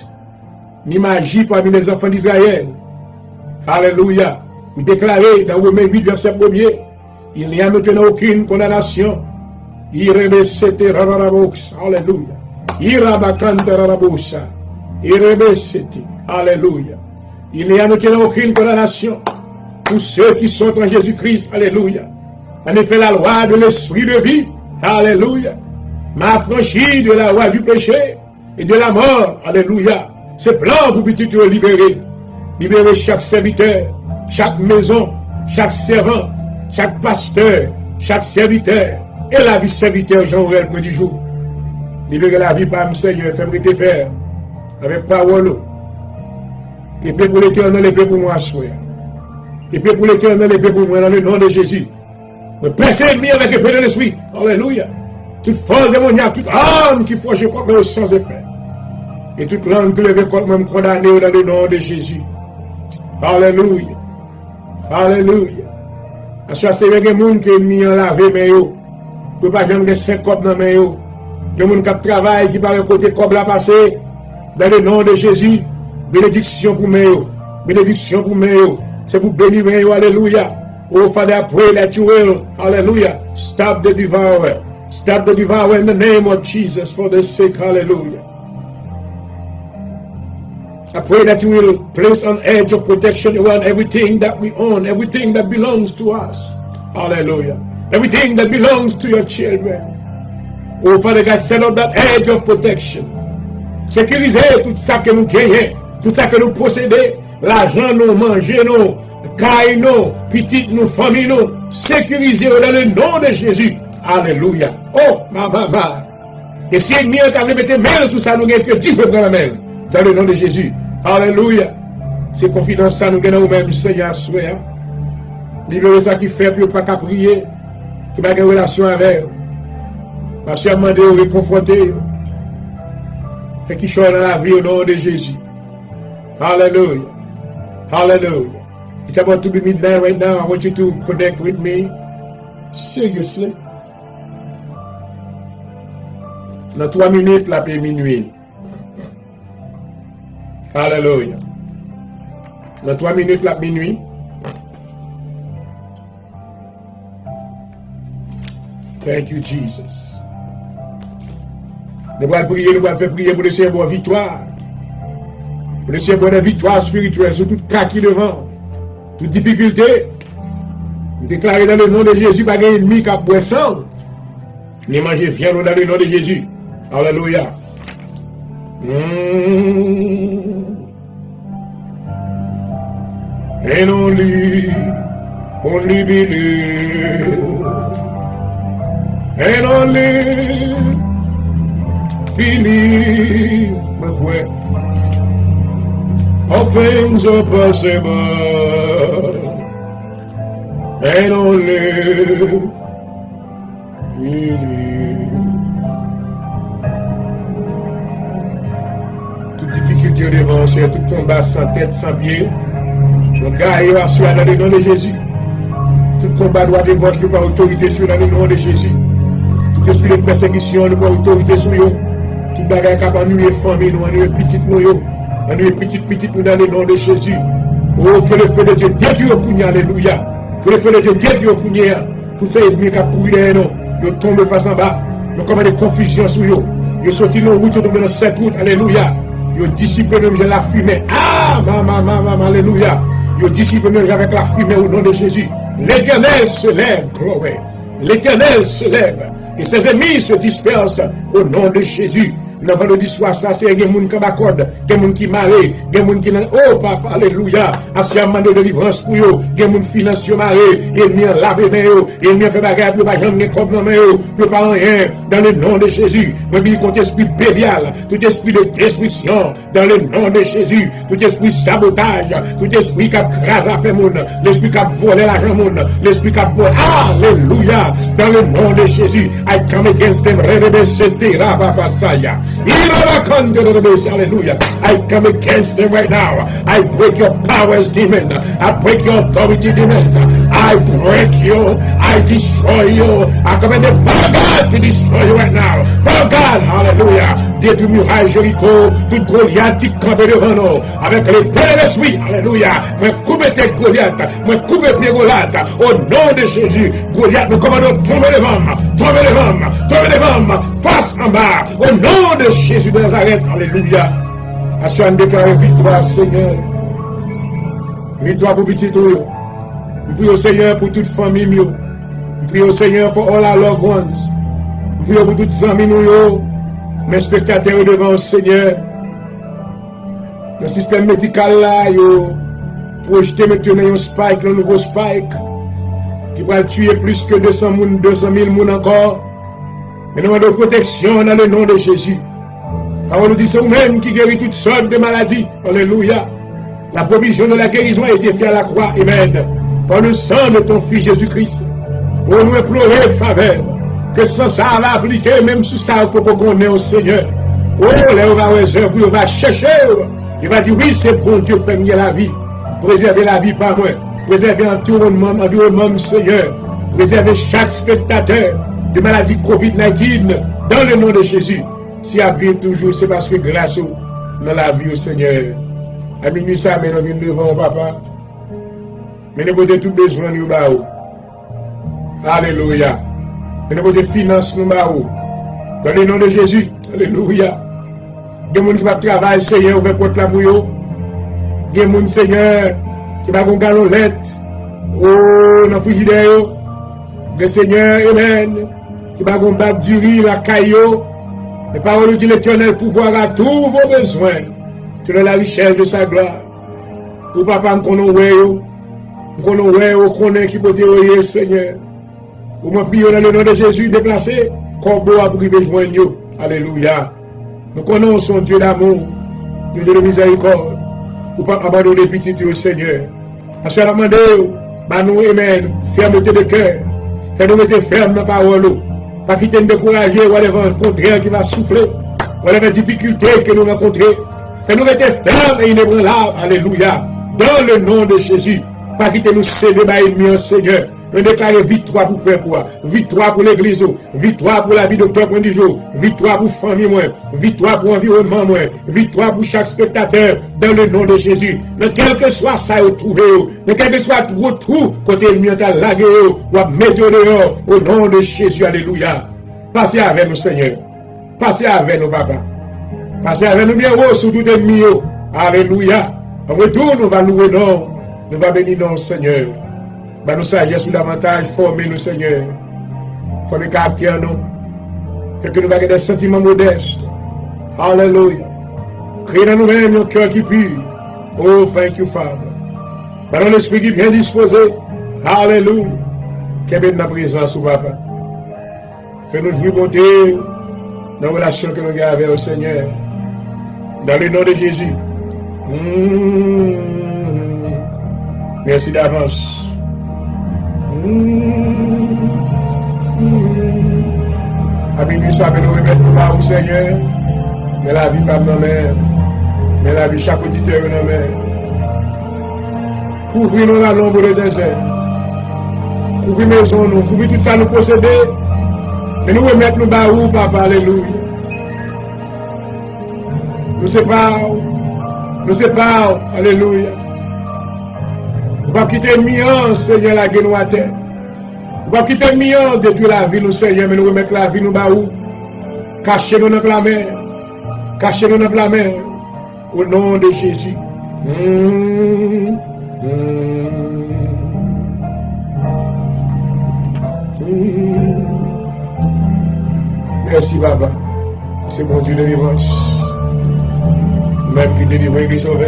ni magie parmi les enfants d'Israël. Alléluia. Vous déclarez dans Romains 8, verset 1er, il n'y a maintenant aucune condamnation. Alléluia. Alléluia. Il n'y a maintenant aucune condamnation pour ceux qui sont en Jésus-Christ. Alléluia. En effet, la loi de l'esprit de vie, alléluia, m'a affranchi de la loi du péché et de la mort. Alléluia. C'est plan pour petit te libérer. Libérer chaque serviteur, chaque maison, chaque servant, chaque pasteur, chaque serviteur. Et la vie serviteur Jean-Aurel pour du jour. Libérer la vie par mon Seigneur, fais-moi faire avec parole. Et puis pour l'éternel, et puis pour moi, soeur. Et puis pour l'éternel, et puis pour moi, dans le nom de Jésus. Me presser ennemi avec l'épée de l'esprit. Alléluia. Toute force démoniaque, toute âme qui forge contre moi sans effet. Et toute langue qui lève contre moi me condamner dans le nom de Jésus. Alléluia. Alléluia. À ce c'est des gens qui ont mis en lavé, mais yo. Pour pas jamais 5 copes dans mes yo. Des gens qui travaillent, qui parlent côté copes là passé. Dans le nom de Jésus. Bénédiction pour moi. Bénédiction pour moi. C'est pour bénir moi. Alléluia. Oh Father, I pray that you will, hallelujah, stop the devourer. Stop the devourer in the name of Jesus for the sake, hallelujah. I pray that you will place an edge of protection around everything that we own, everything that belongs to us. Hallelujah. Everything that belongs to your children. Oh Father God, set up that edge of protection. Sécuriser tout ça que nous gagnons, tout ça que nous possédons, l'argent nous mangeons, caille nous, petite nous, famille nous, sécuriser dans le nom de Jésus. Alléluia. Oh, ma maman. Et si ennemi a mettre main sur ça, nous gagnons que Dieu peut prendre la main. Dans le nom de Jésus. Alléluia. C'est confidence ça, nous gagnons nous-mêmes, Seigneur, souhait. Libérer ça qui fait, puis pas qu'à prier, qui va avoir une relation avec. Parce que demandé de réconforter. Fait qu'il soit dans la vie au nom de Jésus. Hallelujah. Hallelujah. It's about to be midnight right now. I want you to connect with me. Seriously. Dans 3 minutes, la paix minuit. Hallelujah. Dans 3 minutes, la minuit. Thank you, Jesus. Nous allons prier, nous allons faire prier pour le Seigneur victoire. Pour le Seigneur bonne victoire spirituelle sur tout cas qui devant. Toute difficulté. Déclarer dans le nom de Jésus, pas un ennemi qui a boisson. Ni manger viande dans le nom de Jésus. Alléluia. And only believe. And only believe. But where all things are possible. And only believe. Toute difficulté devant, c'est tout combat sans tête, sans pied. Le gars est assuré dans le nom de Jésus. Tout combat doit débaucher de par autorité sur le nom de Jésus. Tout esprit de persécution de par autorité sur eux. Tout bagage capable de nous famille, nous ennuyer petite nous, ennuyer petite nous dans le nom de Jésus. Oh, que le feu de Dieu détruit au Kounia, alléluia. Que le feu de Dieu détruit au Kounia. Tout ça ennemis qui a couru derrière nous. Ils tombent face en bas. Nous commandons des confusions sur eux. Ils sont sortis dans la route, ils tombent dans cette route, alléluia. Ils dissipent même la fumée. Ah, maman, alléluia. Ils dissipent même avec la fumée au nom de Jésus. L'Éternel se lève, gloire. L'Éternel se lève. Et ses ennemis se dispersent au nom de Jésus. Nous avons dit soit ça, c'est des gens qui m'accordent, des gens qui marient, des gens qui oh papa, alléluia, assurement de délivrance pour eux, des gens qui financent marés, et mis en laver mes eux, et mis en fait bagarre pour pas jamais comme dans mes eux, pour pas rien, dans le nom de Jésus. Moi, je dis contre esprit bélial, tout esprit de destruction, dans le nom de Jésus, tout esprit sabotage, tout esprit qui a crasé à faire monde, l'esprit qui a volé l'argent monde, l'esprit qui a volé, alléluia, dans le nom de Jésus, I come against them, Hallelujah. I come against them right now. I break your powers, demon. I break your authority, demon. I break you. I destroy you. I command the fire God to destroy you right now. Fire God, hallelujah. Détruis muraille Jéricho, toute Goliath qui campe devant nous. Avec les pleins de l'esprit, alléluia. Moi coupe tes Goliath. Moi coupe tes Goliath. Au nom de Jésus, Goliath, nous commandons tomber les hommes. Tomber les hommes. Tomber les hommes. Face en bas. Au nom de Jésus de Nazareth, alléluia. À ce qu'on déclare victoire, Seigneur. Victoire pour petit tout. Nous prions au Seigneur pour toute famille. Nous prions au Seigneur pour all our loved ones. Nous prions pour toutes les amis, mes spectateurs devant le Seigneur. Le système médical là, yo projeté maintenant un spike, un nouveau spike, qui va tuer plus que 200 000 personnes encore. Mais nous demandons protection dans le nom de Jésus. Parole nous dit c'est vous-même qui guérit toutes sortes de maladies. Alléluia. La provision de la guérison a été faite à la croix. Amen. Par le sang de ton Fils Jésus-Christ. Oh, nous implorer faveur. Que sans ça va appliquer, même sous ça, pour qu'on ait au Seigneur. Oh, là, on va réserver, on va chercher. Il va dire, oui, c'est bon Dieu, fait mieux la vie. Préserver la vie par moi. Préserver l'environnement, Seigneur. Préserver chaque spectateur de maladie COVID-19 dans le nom de Jésus. Si à vie toujours, c'est parce que grâce dans la vie au Seigneur. À minuit, ça, mais nous venons devant papa. Mais nous avons tout besoin de nous. Alléluia. Mais nous avons des finances nous. Dans le nom de Jésus. Alléluia. Il y a des gens qui vont travailler, Seigneur, ouvert porte la bouillot. Il y a des gens, Seigneur, qui vont galonnette. Oh, dans le frigidaire. Le Seigneur, Amen, qui vont battre du riz, la caillou. Les paroles de l'Éternel pouvoir à tous vos besoins. Selon la richesse de sa gloire. Ou papa, nous connaissons, nous connaissons qui peut te Seigneur. Ou me prions dans le nom de Jésus, déplacé, corbeau à priver joindre. Alléluia. Nous connaissons Dieu d'amour, Dieu de miséricorde. Ou pas abandonner les petits au Seigneur. À ce moment-là, nous, Amen, fermeté de cœur. Fais-nous mettre ferme dans la parole. Pas quitter nous décourager, ou aller vers un contraire qui va souffler. Ou aller vers des difficultés que nous rencontrons. Fais-nous mettre ferme et inébranlable. Alléluia. Dans le nom de Jésus. Pas quitter nous céder par l'ennemi, Seigneur. Nous déclarons victoire pour peuple, victoire pour l'église, victoire pour la vie docteur point du jour, victoire pour famille, victoire pour environnement, victoire pour chaque spectateur, dans le nom de Jésus. Mais quel que soit ça, vous trouvez, mais quel que soit votre trou, côté le mien, lagué, ou à mettre dehors, au nom de Jésus, alléluia. Passez avec nous, Seigneur. Passez avec nous, papa. Passez avec nous, bien haut, sur tout ennemi, alléluia. En retour, nous allons louer, non, nous allons bénir, non, Seigneur. Bah nous sagesse ou davantage former nous Seigneur. Former caractère nous. Fait que nous avons des sentiments modestes. Alléluia. Créer dans nous-mêmes un cœur qui pue. Oh, thank you, Father. Bah dans l'esprit qui est bien disposé. Alléluia. Qu'est-ce que notre présence ou papa. Fais-nous jouir bonté dans la relation que nous avons avec le Seigneur. Dans le nom de Jésus. Merci d'avance. À minuit, ça va nous remettre là au Seigneur. Mais la vie pas dans mer. Mais la vie chaque auditeur dans mer. Couvrir-nous la l'ombre du désert. Couvrir maison nous, couvrir tout ça nous posséder. Et nous remettre nous bas où, papa, alléluia. Nous séparons. Nous séparons, alléluia. Nous ne pouvons pas quitter Mian, Seigneur, la gueule à terre. Nous ne pouvons pas quitter Mian, détruire la vie, nous, Seigneur, mais nous remettre la vie, nous, baou. Cachez-nous dans la mer. Cachez-nous dans la mer. Au nom de Jésus. Merci, Baba. C'est mon Dieu de délivrance. Même qui délivre et qui sauve.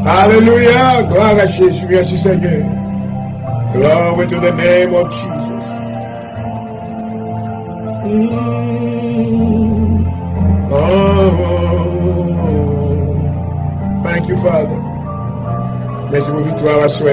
Alléluia, gloire à Jésus, merci Seigneur. Glory to the name of Jesus. Oh, thank you, Father. Merci pour victoire à soi.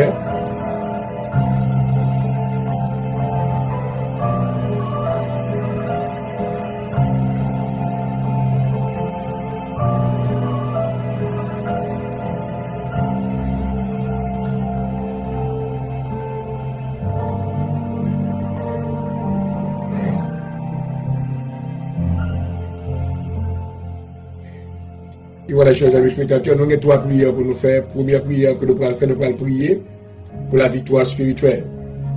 Et voilà, chers amis spectateurs, nous avons trois prières pour nous faire. Première prière que nous allons faire, nous allons prier pour la victoire spirituelle.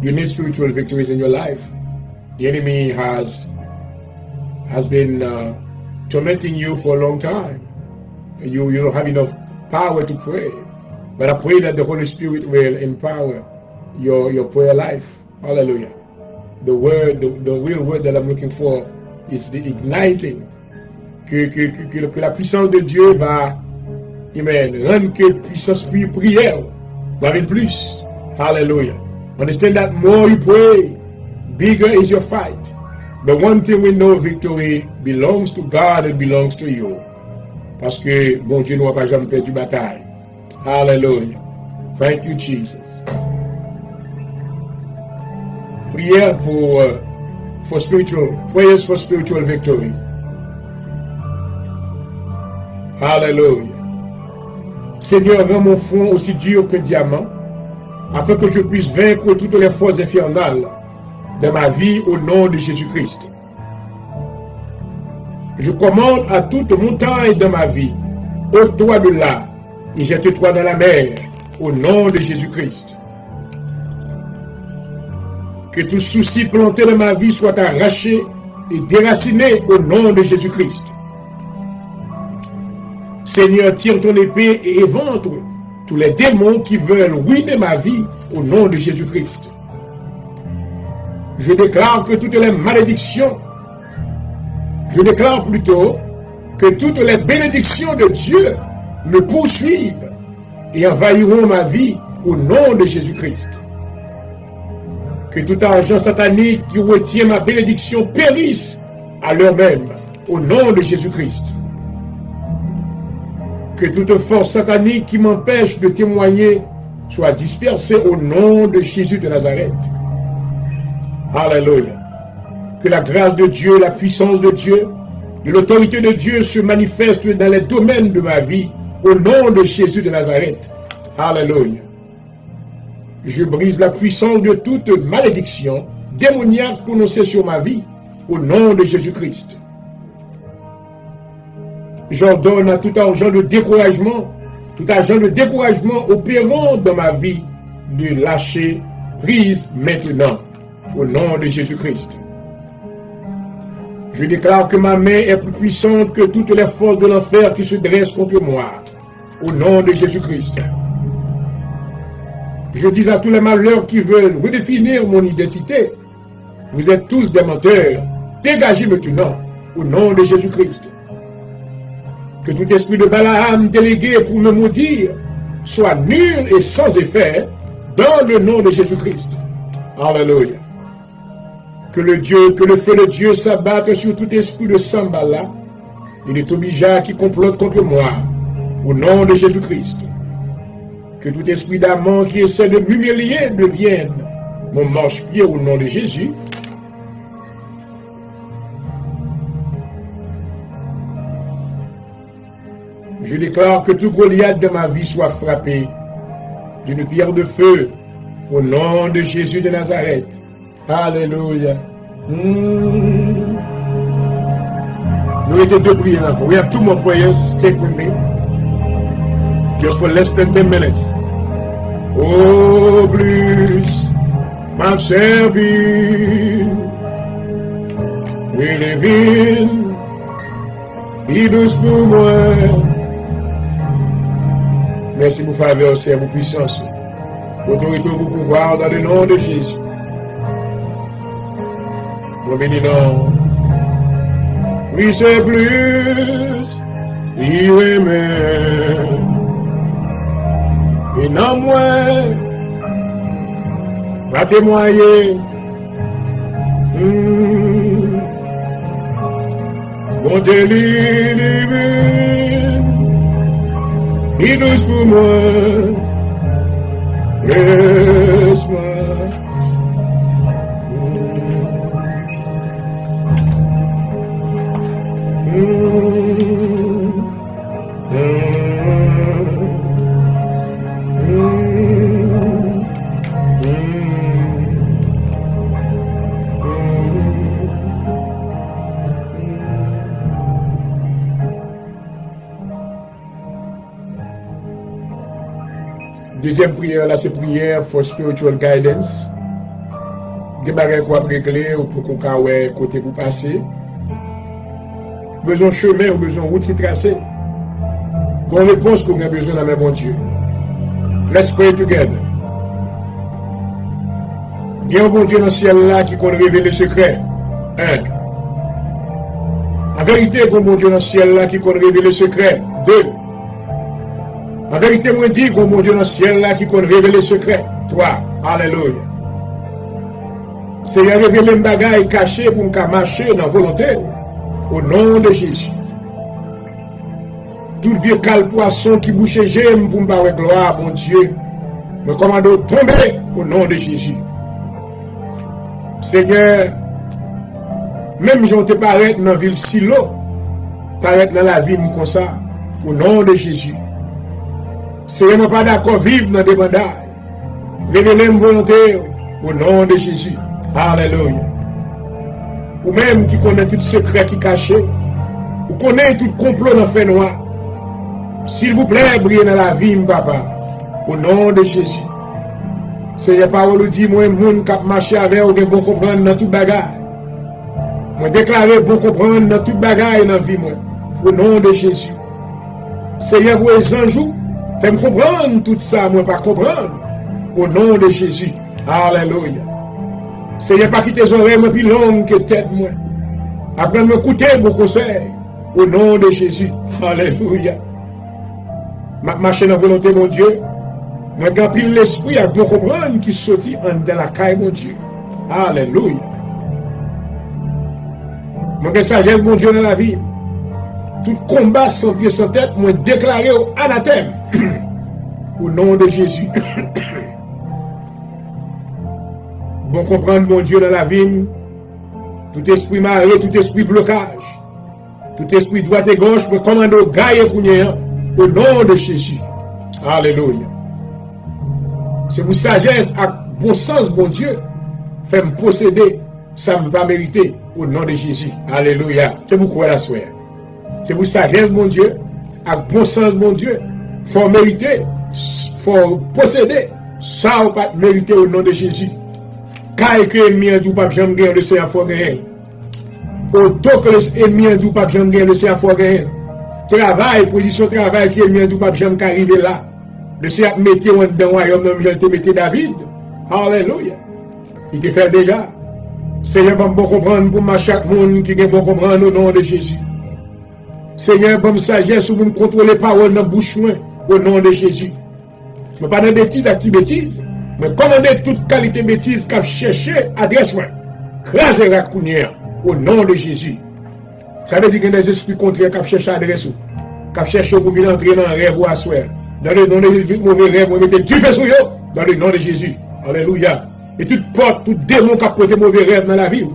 You need spiritual victories in your life. The enemy has been tormenting you for a long time. You don't have enough power to pray. But I pray that the Holy Spirit will empower your prayer life. Hallelujah. The real word that I'm looking for is the igniting. Que la puissance de Dieu va, amen, rendre que puissance prière va venir plus. Hallelujah. Understand that more you pray, bigger is your fight. But one thing we know, victory belongs to God and belongs to you. Parce que bon Dieu n'a pas jamais perdu bataille. Hallelujah. Thank you, Jesus. Prière for spiritual, prayers for spiritual victory. Hallelujah. Seigneur, rends mon front aussi dur que diamant, afin que je puisse vaincre toutes les forces infernales de ma vie au nom de Jésus-Christ. Je commande à toute montagne de ma vie, ôte-toi de là et jette-toi dans la mer au nom de Jésus-Christ. Que tout souci planté dans ma vie soit arraché et déraciné au nom de Jésus-Christ. Seigneur, tire ton épée et éventre tous les démons qui veulent ruiner ma vie au nom de Jésus-Christ. Je déclare que toutes les malédictions, je déclare plutôt que toutes les bénédictions de Dieu me poursuivent et envahiront ma vie au nom de Jésus-Christ. Que tout argent satanique qui retient ma bénédiction périsse à l'heure même au nom de Jésus-Christ. Que toute force satanique qui m'empêche de témoigner soit dispersée au nom de Jésus de Nazareth. Alléluia. Que la grâce de Dieu, la puissance de Dieu et l'autorité de Dieu se manifestent dans les domaines de ma vie au nom de Jésus de Nazareth. Alléluia. Je brise la puissance de toute malédiction démoniaque prononcée sur ma vie au nom de Jésus-Christ. J'ordonne à tout agent de découragement opérant dans ma vie de lâcher prise maintenant au nom de Jésus-Christ. Je déclare que ma main est plus puissante que toutes les forces de l'enfer qui se dressent contre moi au nom de Jésus-Christ. Je dis à tous les malheurs qui veulent redéfinir mon identité, vous êtes tous des menteurs, dégagez maintenant au nom de Jésus-Christ. Que tout esprit de Balaam délégué pour me maudire soit nul et sans effet dans le nom de Jésus-Christ. Alléluia. Que le feu de Dieu s'abatte sur tout esprit de Sambala et de Tobija qui complote contre moi au nom de Jésus-Christ. Que tout esprit d'amant qui essaie de m'humilier devienne mon marche-pied au nom de Jésus. Je déclare que tout Goliath de ma vie soit frappé d'une pierre de feu au nom de Jésus de Nazareth. Alléluia. Nous étions deux prières encore. We have two more prayers. Stick with me. Just for less than 10 minutes. Oh, plus m'a servi. Oui, les villes, et douce pour moi. Merci pour faveur, c'est vos puissances. Autorité pour pouvoir dans le nom de Jésus. Nous bénissons. Oui, c'est plus. Il aimait. Et non moins. Va témoigner. Bonté divine. Et douce pour moi. Laisse-moi. Deuxième prière, là, c'est prière for spiritual guidance. Des bagages qu'on va régler ou pour qu'on ait côté pour passer. Besoin de chemin ou besoin de route qui tracée. Qu'on réponse qu'on a besoin de la même bon Dieu. Let's pray together. Il y a un bon Dieu dans le ciel là qui connaît révéler le secret. En vérité, il y a un bon Dieu dans le ciel là qui connaît révéler le secret. 2. En vérité, moi dis que mon Dieu dans le ciel là qui connaît révéler le secret. 3. Alléluia. C'est révéler un bagage caché pour me marcher dans la volonté. Au nom de Jésus. Tout vieux cal poisson qui bouche j'aime pour me faire gloire, mon Dieu. Me commande tomber au nom de Jésus. Seigneur, même si on te paraît dans la ville silo, paraît dans la ville comme ça, au nom de Jésus. Seigneur, je ne pas d'accord vivre dans des bandages. Révélez ma volonté au nom de Jésus. Alléluia. Ou même qui connaît tout secret qui est caché, ou connaît tout complot dans le fait noir. S'il vous plaît, brillez dans la vie, papa, au nom de Jésus. Seigneur, parole dit, moi, monde qui a marché avec vous, bon comprendre dans tout bagage. Moi, déclarer bon comprendre dans tout bagage dans la vie, moi, au nom de Jésus. Seigneur, vous les anges, faites-moi comprendre tout ça, moi, pas comprendre, au nom de Jésus. Alléluia. Seigneur, pas quitter les oreilles, mais plus longues que tête, moi. Après, m'écouter vos conseils, au nom de Jésus. Alléluia. Ma marche dans la volonté, mon Dieu. Moi, quand pile l'esprit, à bon comprendre qui sortit dans la caille, mon Dieu. Alléluia. Moi, que sagesse, mon Dieu, dans la vie. Tout combat sans pied, sans tête, moi, déclaré au anathème. Au nom de Jésus. Bon comprendre, mon Dieu, dans la vie. Tout esprit maré, tout esprit blocage. Tout esprit droite et gauche, me commande au gaïe au nom de Jésus. Alléluia. C'est pour sagesse, à bon sens, mon Dieu, fait me posséder, ça me va mériter, au nom de Jésus. Alléluia. C'est pourquoi la soirée. C'est pour sagesse, mon Dieu, à bon sens, mon Dieu, faut mériter, faut posséder, ça ou pas mériter au nom de Jésus. Car que l'ennemi a dit pas jamais gagner le Seigneur faut gagner. Autant que l'ennemi a dit pas jamais gagner le Seigneur faut gagner. Travail, position travail qui l'ennemi a dit pas jamais arriver là. Le Seigneur mettait dans le royaume de Michel, te mettait David. Alléluia. Il te fait déjà. Seigneur, bon comprendre pour chaque monde qui est bon comprendre au nom de Jésus. Seigneur, bon sagesse pour me contrôler les paroles dans la bouche au nom de Jésus. Je ne pas de bêtises, active bêtises. Mais commander toute qualité bêtise qu'a cherché, adresse-moi. Crasez la counière au nom de Jésus. Ça veut dire qu'il y a des esprits contraires qui cherchent adresse ou. Qui cherchent pour venir entrer dans un rêve ou à soir. Dans le nom de Jésus, mauvais rêve, vous mettez du feu sur eux. Dans le nom de Jésus. Alléluia. Et toute porte, tout démon qui a porté mauvais rêve dans la vie,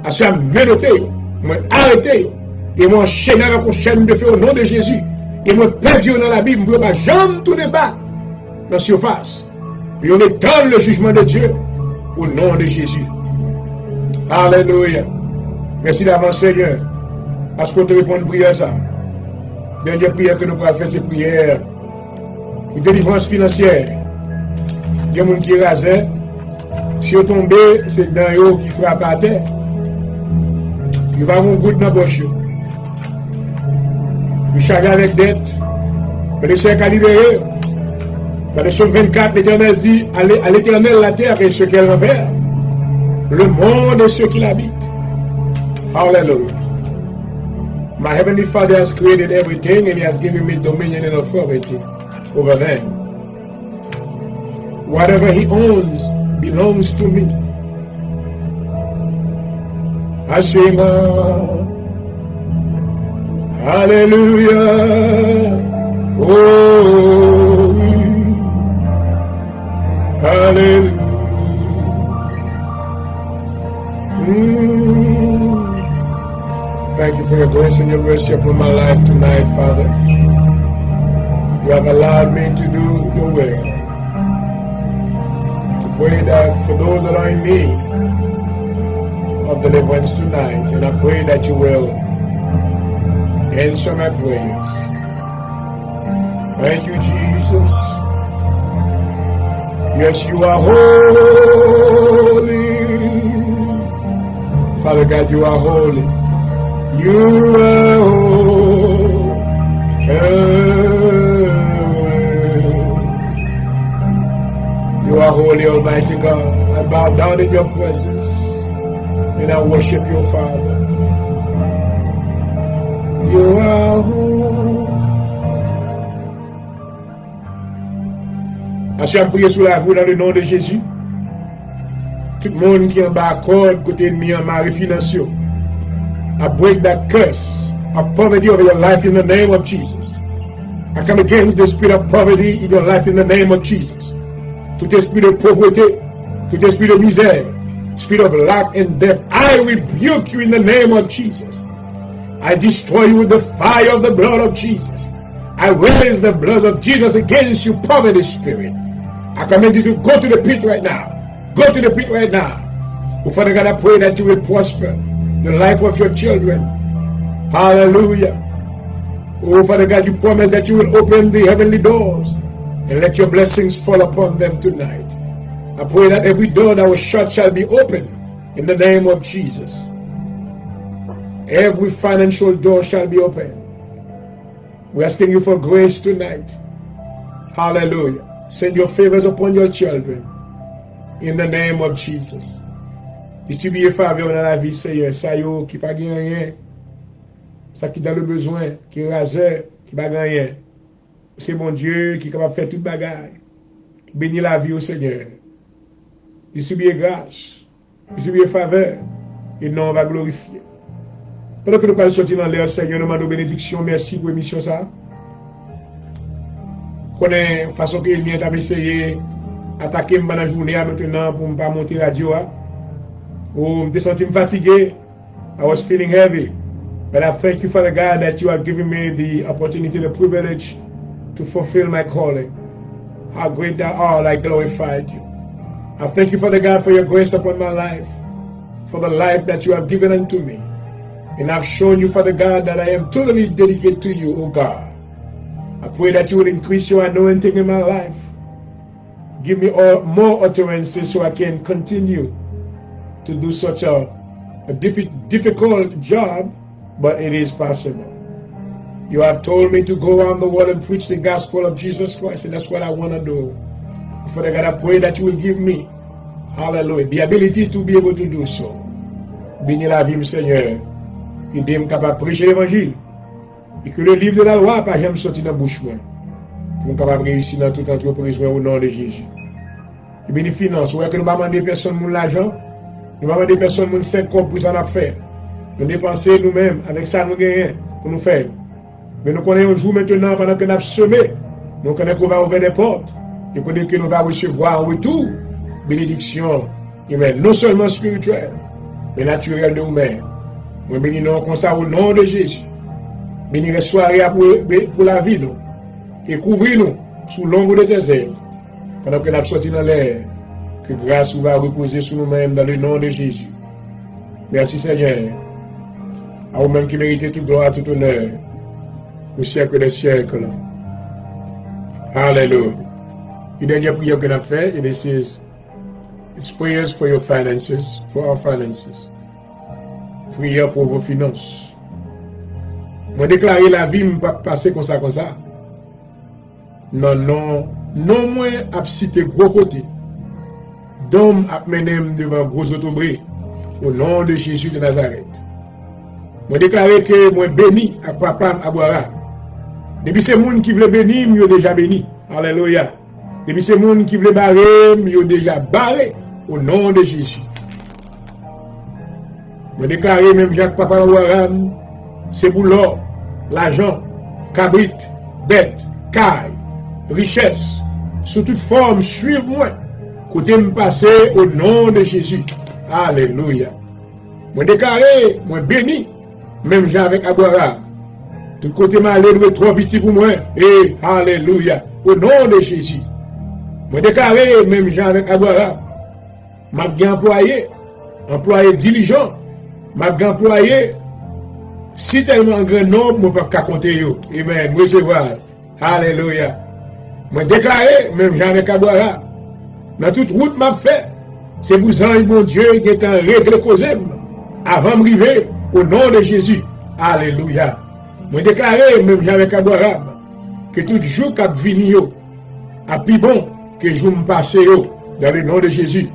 à se menoter, moi arrêter, et moi enchaîner avec une chaîne de feu au nom de Jésus. Et moi perdu dans la Bible, je ne vais jamais tourner bas dans la surface. Puis on étend le jugement de Dieu au nom de Jésus. Alléluia. Merci d'avance, Seigneur. Parce qu'on te répond à prière ça. Dernière prière que nous pouvons faire, c'est prière. Une délivrance financière. Il y a des gens qui rasent. Si on tombe, c'est dans eux qui frappe à terre. Il va avoir un goutte dans la bouche. Il charge avec dette. Mais le Seigneur a libéré. Dans le psaume 24, l'Éternel dit à l'Éternel la terre et ce qu'elle envers, le monde et ceux qui l'habitent. Hallelujah. My Heavenly Father has created everything and He has given me dominion and authority over them. Whatever He owns belongs to me. I sing Hallelujah. Oh. Thank you for your grace and your mercy upon my life tonight, Father. You have allowed me to do your will. To pray that for those that are in need of deliverance tonight, and I pray that you will answer my prayers. Thank you, Jesus. Yes, you are holy. Father God, you are holy. You are holy. You are holy, Almighty God. I bow down in your presence and I worship you, Father. You are holy. As je prie sur la vous dans le nom de Jésus, tout le monde qui est en bas corde côté ennemi en ma financier, I break that curse of poverty over your life in the name of Jesus. I come against the spirit of poverty in your life in the name of Jesus. Tout esprit de pauvreté, tout esprit de misère, spirit of lack and death, I rebuke you in the name of Jesus. I destroy you with the fire of the blood of Jesus. I raise the blood of Jesus against you, poverty spirit. I command you to go to the pit right now. Go to the pit right now. Oh, Father God, I pray that you will prosper the life of your children. Hallelujah. Oh, Father God, you promise that you will open the heavenly doors and let your blessings fall upon them tonight. I pray that every door that was shut shall be opened in the name of Jesus. Every financial door shall be opened. We're asking you for grace tonight. Hallelujah. Send your favors upon your children in the name of Jesus. Distribuez faveur dans la vie, Seigneur. Ça yo qui pas gagne rien. Ça qui dans le besoin, qui raseur, qui pas gagne rien. C'est mon Dieu qui est capable de faire toute bagaille. Bénis la vie au Seigneur. Distribuez grâce, distribuez faveur, et non on va glorifier. Pendant que nous parlons sortir dans l'air, Seigneur, nous demandons bénédiction. Merci pour l'émission ça. Connais façon que il vient t'a essayé attaquer pendant la journée maintenant pour ne pas monter radio. Oh, je me sens fatigué. I was feeling heavy. But I thank you, Father God, that you have given me the opportunity, the privilege to fulfill my calling. How great thou art, I glorified you. I thank you, Father God, for your grace upon my life, for the life that you have given unto me. And I've shown you, Father God, that I am totally dedicated to you, oh God. I pray that you will increase your anointing in my life. Give me more utterances so I can continue to do such a difficult job, but it is possible. You have told me to go around the world and preach the gospel of Jesus Christ, and that's what I want to do. Father God, I pray that you will give me, hallelujah, the ability to be able to do so. Bénis la vie, Seigneur. Aidez-moi capable de prêcher l'évangile. Et que le livre de la loi pas jamais sorti dans la bouche. Pour nous capable de réussir dans toute entreprise au nom de Jésus. Et bénis finances. Ouais, que nous ne demandons personne mon l'argent. Nous ne demandons personne mon 5 corps pour ça faire. Nous dépenser nous-mêmes avec ça nous gagnons pour nous faire. Mais nous connaissons un jour maintenant pendant que nous avons semé. Nous connaissons qu'on va ouvrir des portes. Et qu'on dit que nous allons recevoir en retour bénédiction humaine. Non seulement spirituelle, mais naturelle de nous-mêmes. Moi bénis nous comme ça au nom de Jésus. Bénis les soirées pour la vie nous. Et couvrir-nous sous l'ombre de tes ailes. Pendant que nous avons sorti dans l'air. Que grâce va reposer sur nous-mêmes dans le nom de Jésus. Merci Seigneur. À vous-même qui méritez toute gloire, tout honneur. Au siècle des siècles. Hallelujah. La dernière prière que nous avons fait, et this is it's prayers for your finances, for our finances. Prière pour vos finances. Moi déclarer la vie ne pas passer comme ça. Non, moi à citer gros côté. D'homme à mener devant gros autobré au nom de Jésus de Nazareth. Moi déclarer que moi béni à papa Abraham. Depuis ces gens qui veulent bénir, ils ont déjà béni. Alléluia. Depuis ces gens qui veulent barrer, ils ont déjà barré au nom de Jésus. Moi déclarer même Jacques papa Abraham, c'est pour l'or, l'argent, cabrit, bête, caille, richesse, sous toute forme, suivez-moi. Côté me passer au nom de Jésus. Alléluia. Moi déclaré, moi béni même Jean avec Abraham. Tout côté m'a allé trop petit pour moi. Et alléluia. Au nom de Jésus. Moi déclaré même Jean avec Abraham. M'a bien employé diligent. M'a bien employé si tellement grand nombre, moi pas compter yo. Amen. Moi recevoir. Alléluia. Moi déclaré même Jean avec Abraham. Dans toute route m'a fait. C'est vous ange mon Dieu qui est en règle causé avant de m'arriver au nom de Jésus. Alléluia. Moi déclaré même avec Abraham que tout jour qu'a vini yo a plus bon que jour me passer yo dans le nom de Jésus.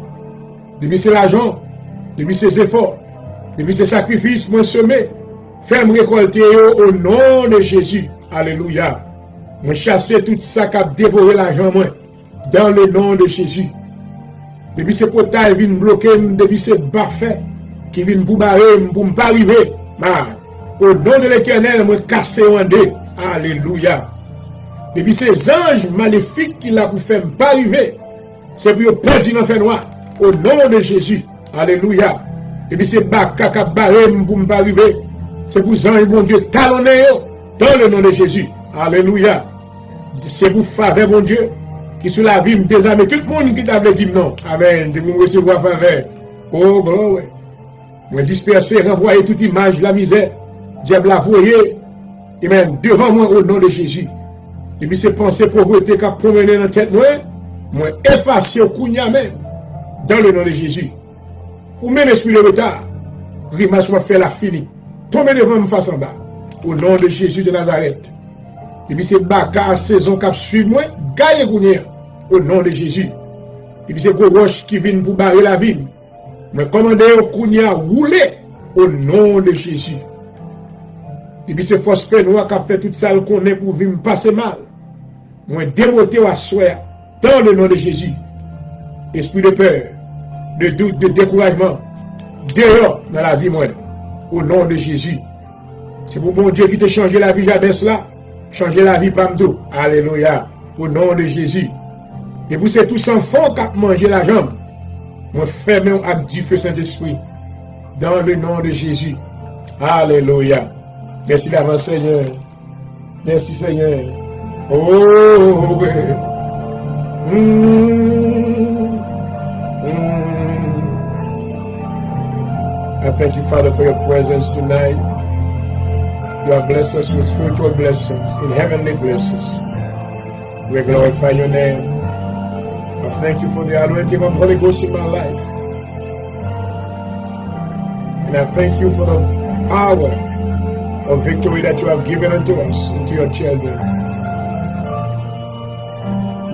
Depuis c'est l'argent, depuis ses efforts, depuis ses sacrifices moi semé, faire me récolter yo au nom de Jésus. Alléluia. Moi chasser tout ça qui a dévoré l'argent moi dans le nom de Jésus. Depuis ces portails viennent bloquer, depuis ces parfaits qui viennent pour barrer, pour ne pas arriver. Au nom de l'Éternel, moi casser en deux. Alléluia. Depuis ces anges maléfiques qui l'a pour faire pas arriver, c'est pour perdre dans l'enfer noir. Au nom de Jésus. Alléluia. Depuis ces bacs qui barrer pour ne pas arriver, c'est pour anges, bon Dieu, talonner dans le nom de Jésus. Alléluia. C'est pour faveur, mon Dieu, qui sous la vie me désarme. Tout le monde qui t'a dit non. Amen. Je vous recevoir faveur. Oh, gloire. Moi disperser, renvoyer toute image, la misère. Diable a voyé. Et même devant moi au nom de Jésus. Et puis ces pensées pauvreté qui a promené dans la tête, moi effacer au kounya même. Dans le nom de Jésus. Ou même esprit de retard. Grimace m'a fait la fini. Tombez devant me face en bas. Au nom de Jésus de Nazareth. Et puis c'est baka saison qui suit moi, gagne au nom de Jésus. Et puis c'est gros roche qui viennent pour barrer la ville. Mais commandez au kounia rouler au nom de Jésus. Et puis c'est force fait noir qui a fait toute ça qu'on est pour venir me passer mal. Moi démoté à soi dans le nom de Jésus. Esprit de peur, de doute, de découragement, dehors dans la vie moi. Au nom de Jésus. C'est pour mon Dieu qui t'a changé la vie, j'abaisse là. Changer la vie Pamdo. Alléluia. Au nom de Jésus. Et vous c'est tous enfants qui ont mangé la jambe. Moi ferme avec du feu Saint-Esprit. Dans le nom de Jésus. Alléluia. Merci d'avance Seigneur. Merci Seigneur. Oh oui. I thank you, Father, for your presence tonight. You have blessed us with spiritual blessings, in heavenly blessings. We glorify your name. I thank you for the anointing of Holy Ghost in my life. And I thank you for the power of victory that you have given unto us, and to your children.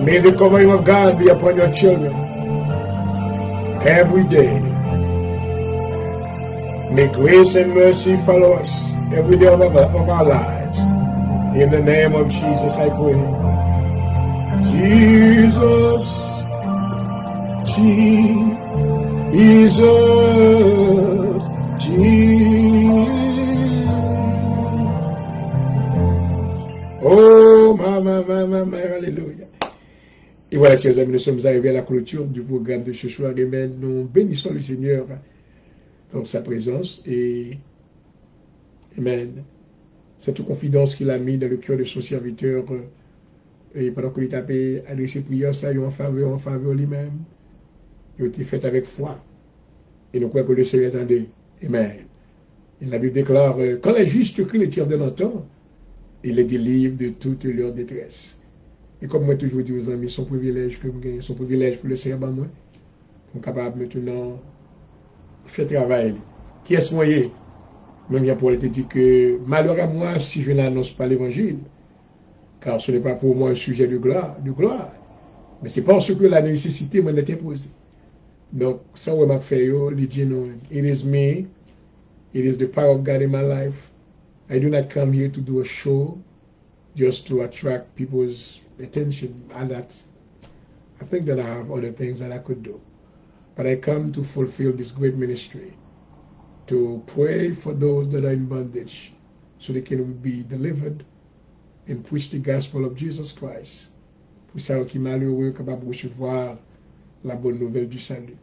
May the covering of God be upon your children every day. May grace and mercy follow us every day of our lives. In the name of Jesus, I pray. Jesus, Jesus, Jesus. Oh, ma, alléluia. Et voilà, chers amis, nous sommes arrivés à la clôture du programme de ce soir. Amen. Nous bénissons le Seigneur pour sa présence et amen. Cette confidence qu'il a mis dans le cœur de son serviteur et pendant qu'il avait adressé prière, ça y en faveur lui-même. Il a été fait avec foi. Et nous croyons que le Seigneur attendait. Amen. Et la Bible déclare, quand les justes crient, l'Éternel entend, il les délivre de toute leur détresse. Et comme moi toujours dis aux amis, son privilège que je son privilège pour le Seigneur, moi, on est capable maintenant faire travail. Qui est-ce moyen? Même bien pour te dire que malheur à moi si je n'annonce pas l'évangile, car ce n'est pas pour moi un sujet de gloire, mais c'est parce que la nécessité m'en est imposée. Donc, ça on m'a fait, il dit non, it is me, it is the power of God in my life. I do not come here to do a show just to attract people's attention. And that, I think that I have other things that I could do. But I come to fulfill this great ministry, to pray for those that are in bondage so they can be delivered and preach the gospel of Jesus Christ. Pour ça qui malheureux capable de recevoir la bonne nouvelle du salut.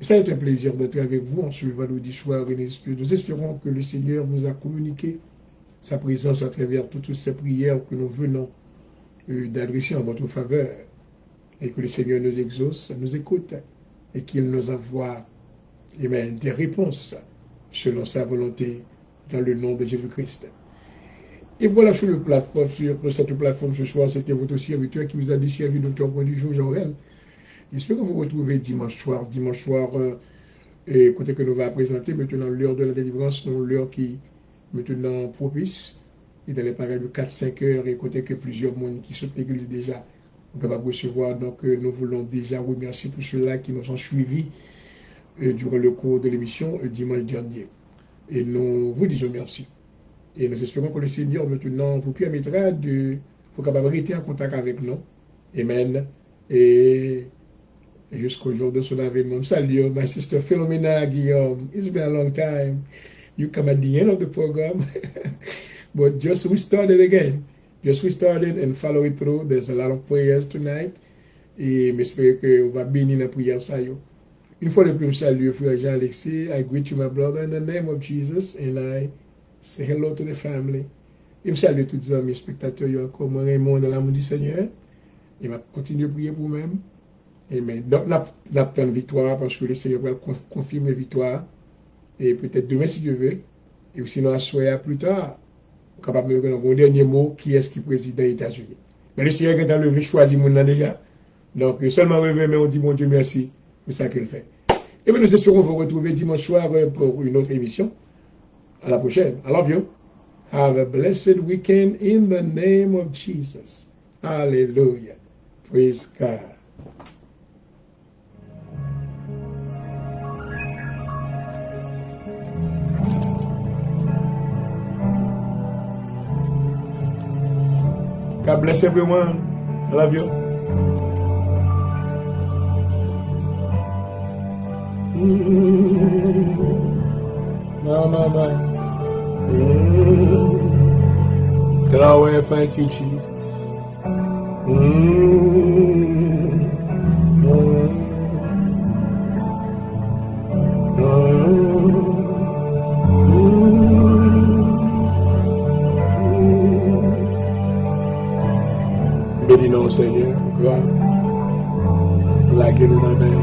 Ça a été un plaisir d'être avec vous en ce vendredi soir. Et nous espérons que le Seigneur vous a communiqué sa présence à travers toutes ces prières que nous venons d'adresser en votre faveur. Et que le Seigneur nous exauce, nous écoute et qu'il nous envoie des réponses selon sa volonté dans le nom de Jésus-Christ. Et voilà sur cette plateforme ce soir, c'était votre serviteur qui vous a desservi Dr. Point du jour, Jean-Réal. J'espère que vous vous retrouvez dimanche soir. Écoutez que nous va présenter maintenant l'heure de la délivrance, non l'heure qui maintenant propice. Et dans les parages de 4-5 heures, écoutez que plusieurs monde qui sont l'église déjà, on va recevoir. Donc nous voulons déjà remercier tous ceux-là qui nous ont suivis durant le cours de l'émission dimanche dernier. Et nous vous disons merci. Et nous espérons que le Seigneur maintenant vous permettra de vous rester en contact avec nous. Amen. Et jusqu'au jour de son avènement. Salut, my sister Philomena Guillaume. It's been a long time. You come at the end of the program. But just we started again. Just we started and follow it through. There's a lot of prayers tonight. Et j'espère que vous va bénir la prière ça. Une fois de plus, salut, frère Jean-Alexis. I greet you, my brother, in the name of Jesus. And I say hello to the family. Et je salue tous les amis spectateurs. Comme Raymond dans l'amour du Seigneur. Et je continue à prier pour vous-même. Amen. Donc, nous avons une victoire parce que le Seigneur va confirmer la victoire. Et peut-être demain, si Dieu veut. Et sinon, à soir plus tard, capable de me donner un dernier mot qui est-ce qui préside dans les États-Unis. Mais le Seigneur est levé, choisi mon nom déjà. Donc, seulement levé, mais on dit bon Dieu merci pour ça qu'il fait. Et bien, nous espérons vous retrouver dimanche soir pour une autre émission. À la prochaine. I love you. Have a blessed weekend in the name of Jesus. Hallelujah. Praise God. God bless everyone. I love you. No. Glory, thank you, Jesus. Bénis-nous, Seigneur, gloire, la gueule de la mer.